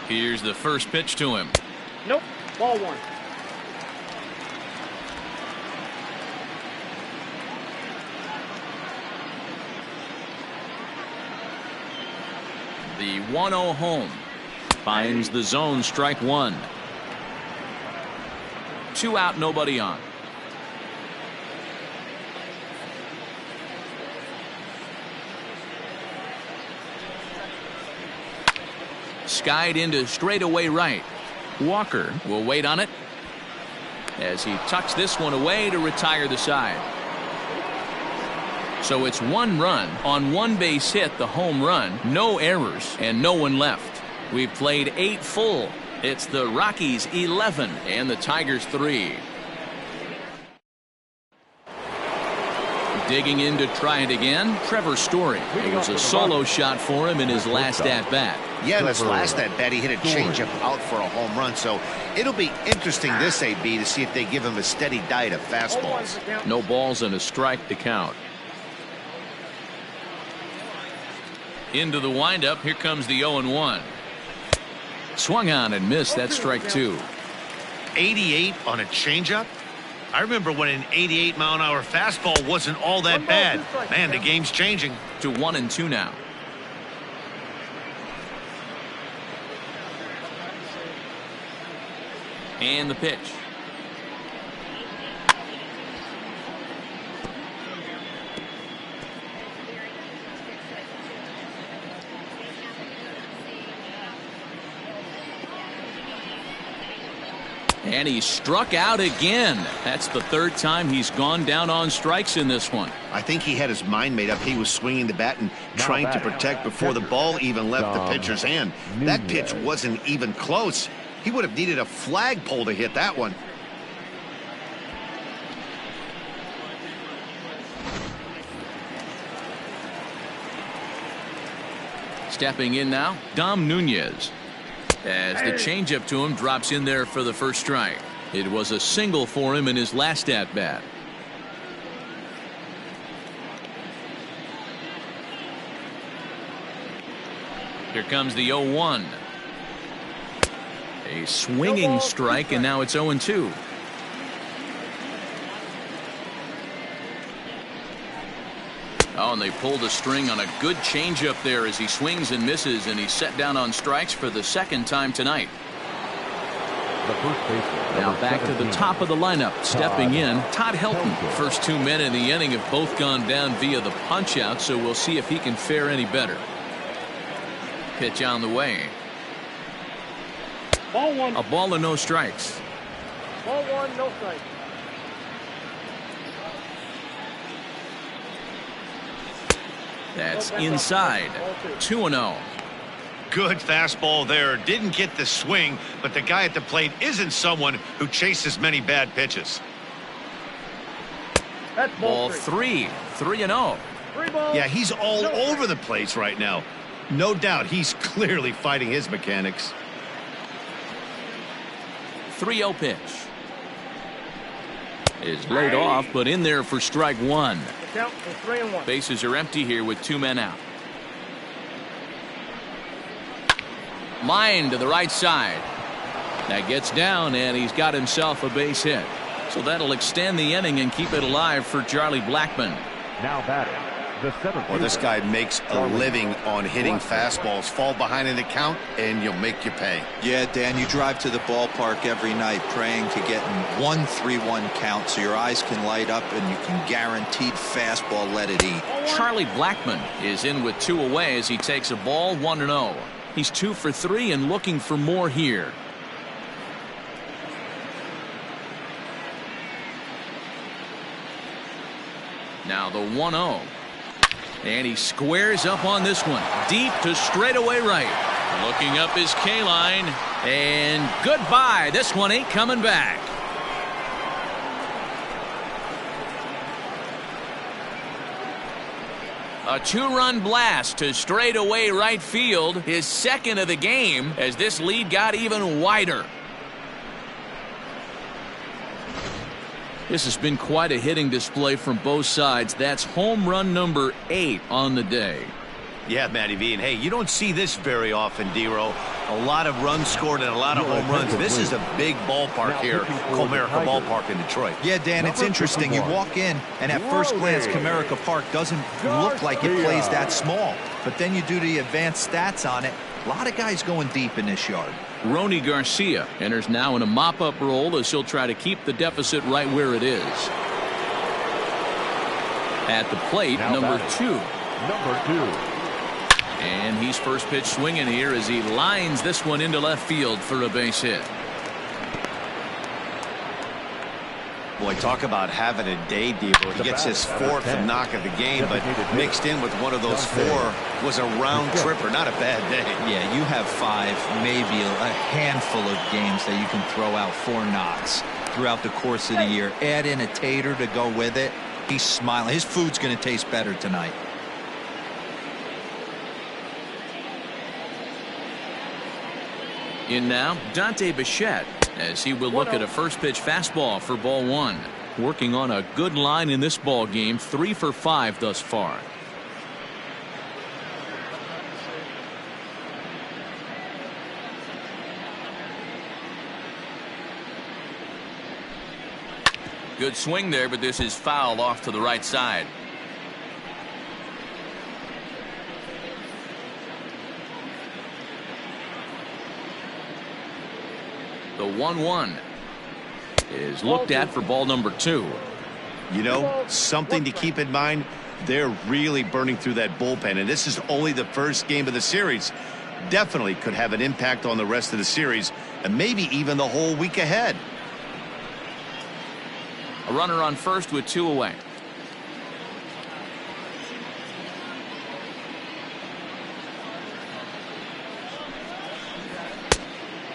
Here's the first pitch to him.
Nope. Ball 1.
The 1-0 home. Finds the zone, strike 1. 2 out, nobody on. Skied into straightaway right. Walker will wait on it as he tucks this one away to retire the side. So it's 1 run on 1 base hit, the home run, no errors, and no one left. We've played 8 full. It's the Rockies 11 and the Tigers 3. Digging in to try it again, Trevor Story. It was a solo shot for him in his last at-bat.
Yeah, in his last at-bat, he hit a changeup out for a home run. So it'll be interesting this AB to see if they give him a steady diet of fastballs.
No balls and a strike to count. Into the windup. Here comes the 0-1. Swung on and missed. That's strike 2.
88 on a changeup? I remember when an 88-mile-an-hour fastball wasn't all that bad. Man, the game's changing.
To 1-2 now. And the pitch. And he struck out again. That's the 3rd time he's gone down on strikes in this one.
I think he had his mind made up. He was swinging the bat and trying to protect before the ball even left the pitcher's hand. That pitch wasn't even close. He would have needed a flagpole to hit that one.
Stepping in now, Dom Nunez. As the changeup to him drops in there for the first strike. It was a single for him in his last at-bat. Here comes the 0-1. A swinging strike, and now it's 0-2. Oh, and they pulled a string on a good changeup there as he swings and misses, and he's set down on strikes for the 2nd time tonight. Now back to the top of the lineup. Stepping in, Todd Helton. First 2 men in the inning have both gone down via the punch-out, so we'll see if he can fare any better. Pitch on the way.
Ball 1.
A ball and no strikes.
Ball 1, no strike.
That's inside. 2-0.
Good fastball there. Didn't get the swing, but the guy at the plate isn't someone who chases many bad pitches.
That's
Ball
3.
3-0.
3 balls.
Yeah, he's all over the place right now. No doubt he's clearly fighting his mechanics.
3-0 pitch. Is laid off, but in there for strike 1.
Count is 3-1.
Bases are empty here with 2 men out. Line to the right side. That gets down, and he's got himself a base hit. So that'll extend the inning and keep it alive for Charlie Blackmon.
Now batting, the center
Well, this
fielder.
guy makes a living on hitting fastballs. Fall behind in the count, and you'll make you pay.
Yeah, Dan, you drive to the ballpark every night praying to get in 1-3-1 count so your eyes can light up and you can guaranteed fastball let it eat.
Charlie Blackmon is in with 2 away as he takes a ball 1-0. He's 2 for 3 and looking for more here. Now the 1-0. And he squares up on this one. Deep to straightaway right. Looking up is K-line. And goodbye. This one ain't coming back. A two-run blast to straightaway right field. His second of the game as this lead got even wider. This has been quite a hitting display from both sides. That's home run number 8 on the day.
Yeah, Matty V. And hey, you don't see this very often, D-Row. A lot of runs scored and a lot of home runs. This is a big ballpark here, Comerica Ballpark in Detroit.
Yeah, Dan, it's interesting. You walk in, and at first glance, Comerica Park doesn't look like it plays that small. But then you do the advanced stats on it. A lot of guys going deep in this yard.
Ronnie Garcia enters now in a mop-up role as he'll try to keep the deficit right where it is. At the plate, number 2.
Number 2.
And he's first pitch swinging here as he lines this one into left field for a base hit.
Boy, talk about having a day, Devo. He gets his 4th knock of the game, but mixed in with one of those 4 was a round tripper. Not a bad day.
Yeah, you have 5, maybe a handful of games that you can throw out 4 knocks throughout the course of the year. Add in a tater to go with it. He's smiling. His food's going to taste better tonight.
In now, Dante Bichette, as he will look at a first pitch fastball for ball 1. Working on a good line in this ball game, 3 for 5 thus far. Good swing there, but this is foul off to the right side. The 1-1 is looked at for ball number 2.
You know, something to keep in mind, they're really burning through that bullpen, and this is only the first game of the series. Definitely could have an impact on the rest of the series and maybe even the whole week ahead.
A runner on first with 2 away.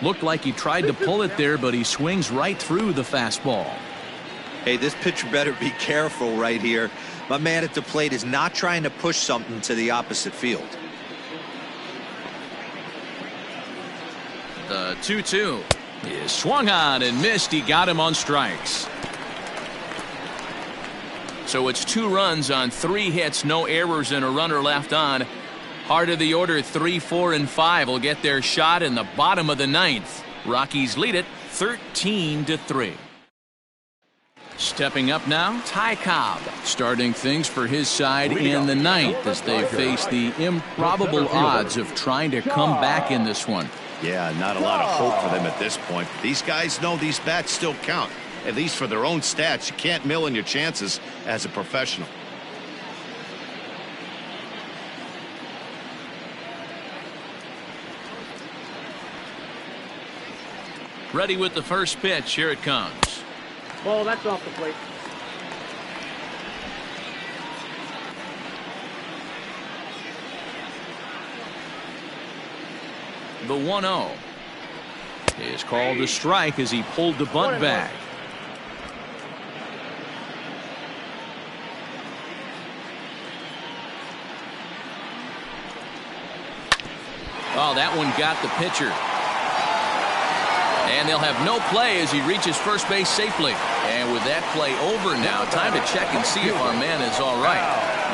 Looked like he tried to pull it there, but he swings right through the fastball.
Hey, this pitcher better be careful right here. My man at the plate is not trying to push something to the opposite field.
The 2-2 is swung on and missed. He got him on strikes. So it's 2 runs on 3 hits, no errors, and a runner left on. Heart of the order, 3, 4, and 5 will get their shot in the bottom of the 9th. Rockies lead it 13-3. Stepping up now, Ty Cobb, starting things for his side in the 9th as they face the improbable odds of trying to come back in this one.
Yeah, not a lot of hope for them at this point. These guys know these bats still count, at least for their own stats. You can't mill in your chances as a professional.
Ready with the first pitch. Here it comes.
Ball, that's off the plate.
The 1-0 is called a strike as he pulled the bunt back. Oh, that one got the pitcher. And they'll have no play as he reaches first base safely. And with that play over now, time to check and see if our man is all right.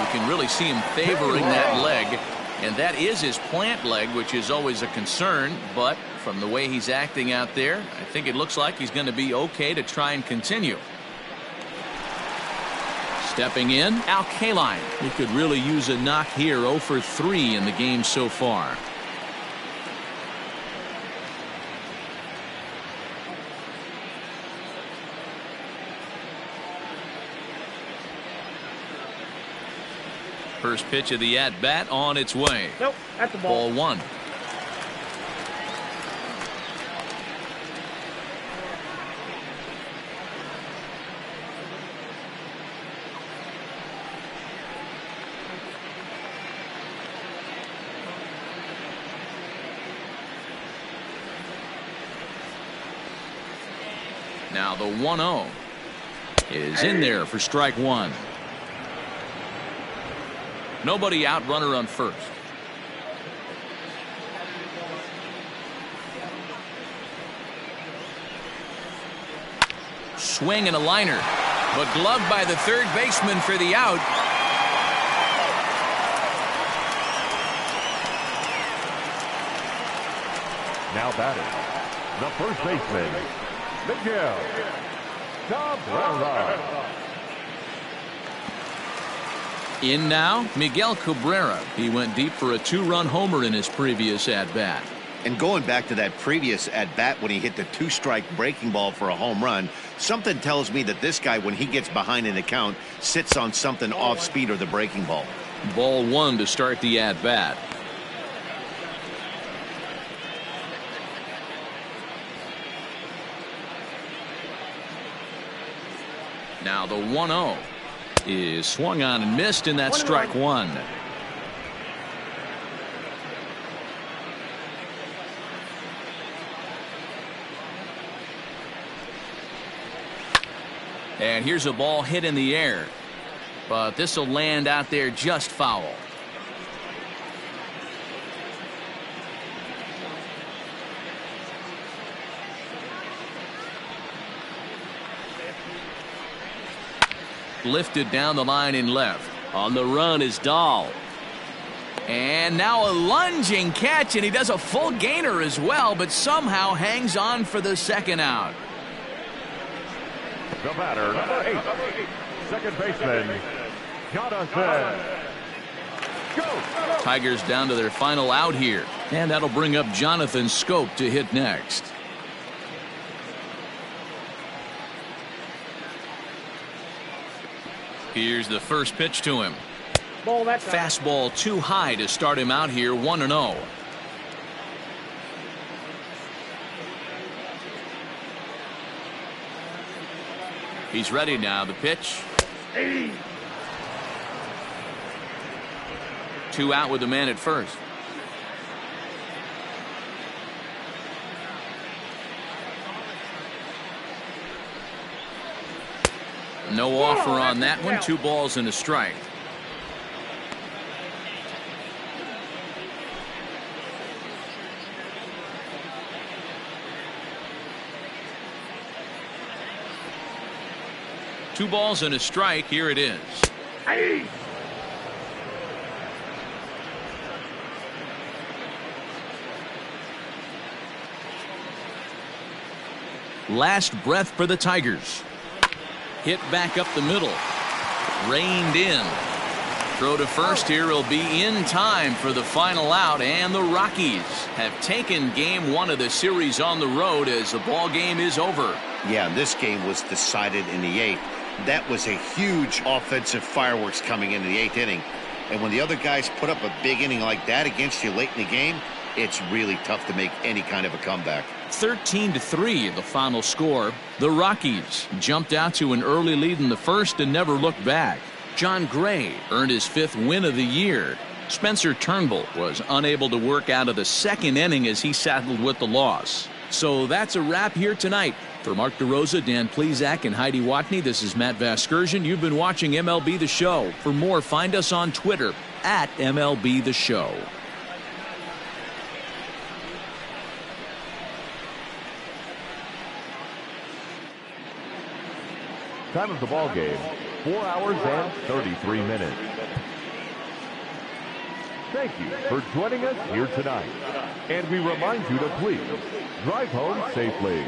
You can really see him favoring that leg. And that is his plant leg, which is always a concern. But from the way he's acting out there, I think it looks like he's going to be okay to try and continue. Stepping in, Al Kaline. He could really use a knock here. 0 for 3 in the game so far. First pitch of the at-bat on its way.
Nope, that's the ball.
Ball 1. Now the 1-0 is in there for strike one. Nobody out, runner on first. Swing and a liner, but gloved by the third baseman for the out.
Now batting, the first baseman, Miguel Cabrera.
In now, Miguel Cabrera. He went deep for a 2-run homer in his previous at-bat.
And going back to that previous at-bat when he hit the 2-strike breaking ball for a home run, something tells me that this guy, when he gets behind in the count, sits on something off speed or the breaking ball.
Ball one to start the at-bat. Now the 1-0 is swung on and missed, and that's strike one. And here's a ball hit in the air, but this will land out there just foul. Lifted down the line in left. On the run is Dahl. And now a lunging catch, and he does a full gainer as well, but somehow hangs on for the second out.
The batter, number 8, second baseman, Jonathan. Go!
Tigers down to their final out here, and that'll bring up Jonathan Scope to hit next. Here's the first pitch to him.
Ball, that's
Fastball too high to start him out here, 1-0. He's ready now. The pitch. 2 out with the man at first. No offer on that one. 2 balls and a strike. Two balls and a strike. Here it is. Last breath for the Tigers. Hit back up the middle. Reined in. Throw to first here will be in time for the final out, and the Rockies have taken game 1 of the series on the road as the ball game is over.
Yeah, this game was decided in the 8th. That was a huge offensive fireworks coming into the 8th inning. And when the other guys put up a big inning like that against you late in the game, it's really tough to make any kind of a comeback.
13-3 the final score. The Rockies jumped out to an early lead in the first and never looked back. John Gray earned his 5th win of the year. Spencer Turnbull was unable to work out of the 2nd inning as he saddled with the loss. So that's a wrap here tonight. For Mark DeRosa, Dan Plesac, and Heidi Watney, this is Matt Vasgersian. You've been watching MLB The Show. For more, find us on Twitter at MLB The Show.
Time of the ball game, 4 hours and 33 minutes. Thank you for joining us here tonight. And we remind you to please drive home safely.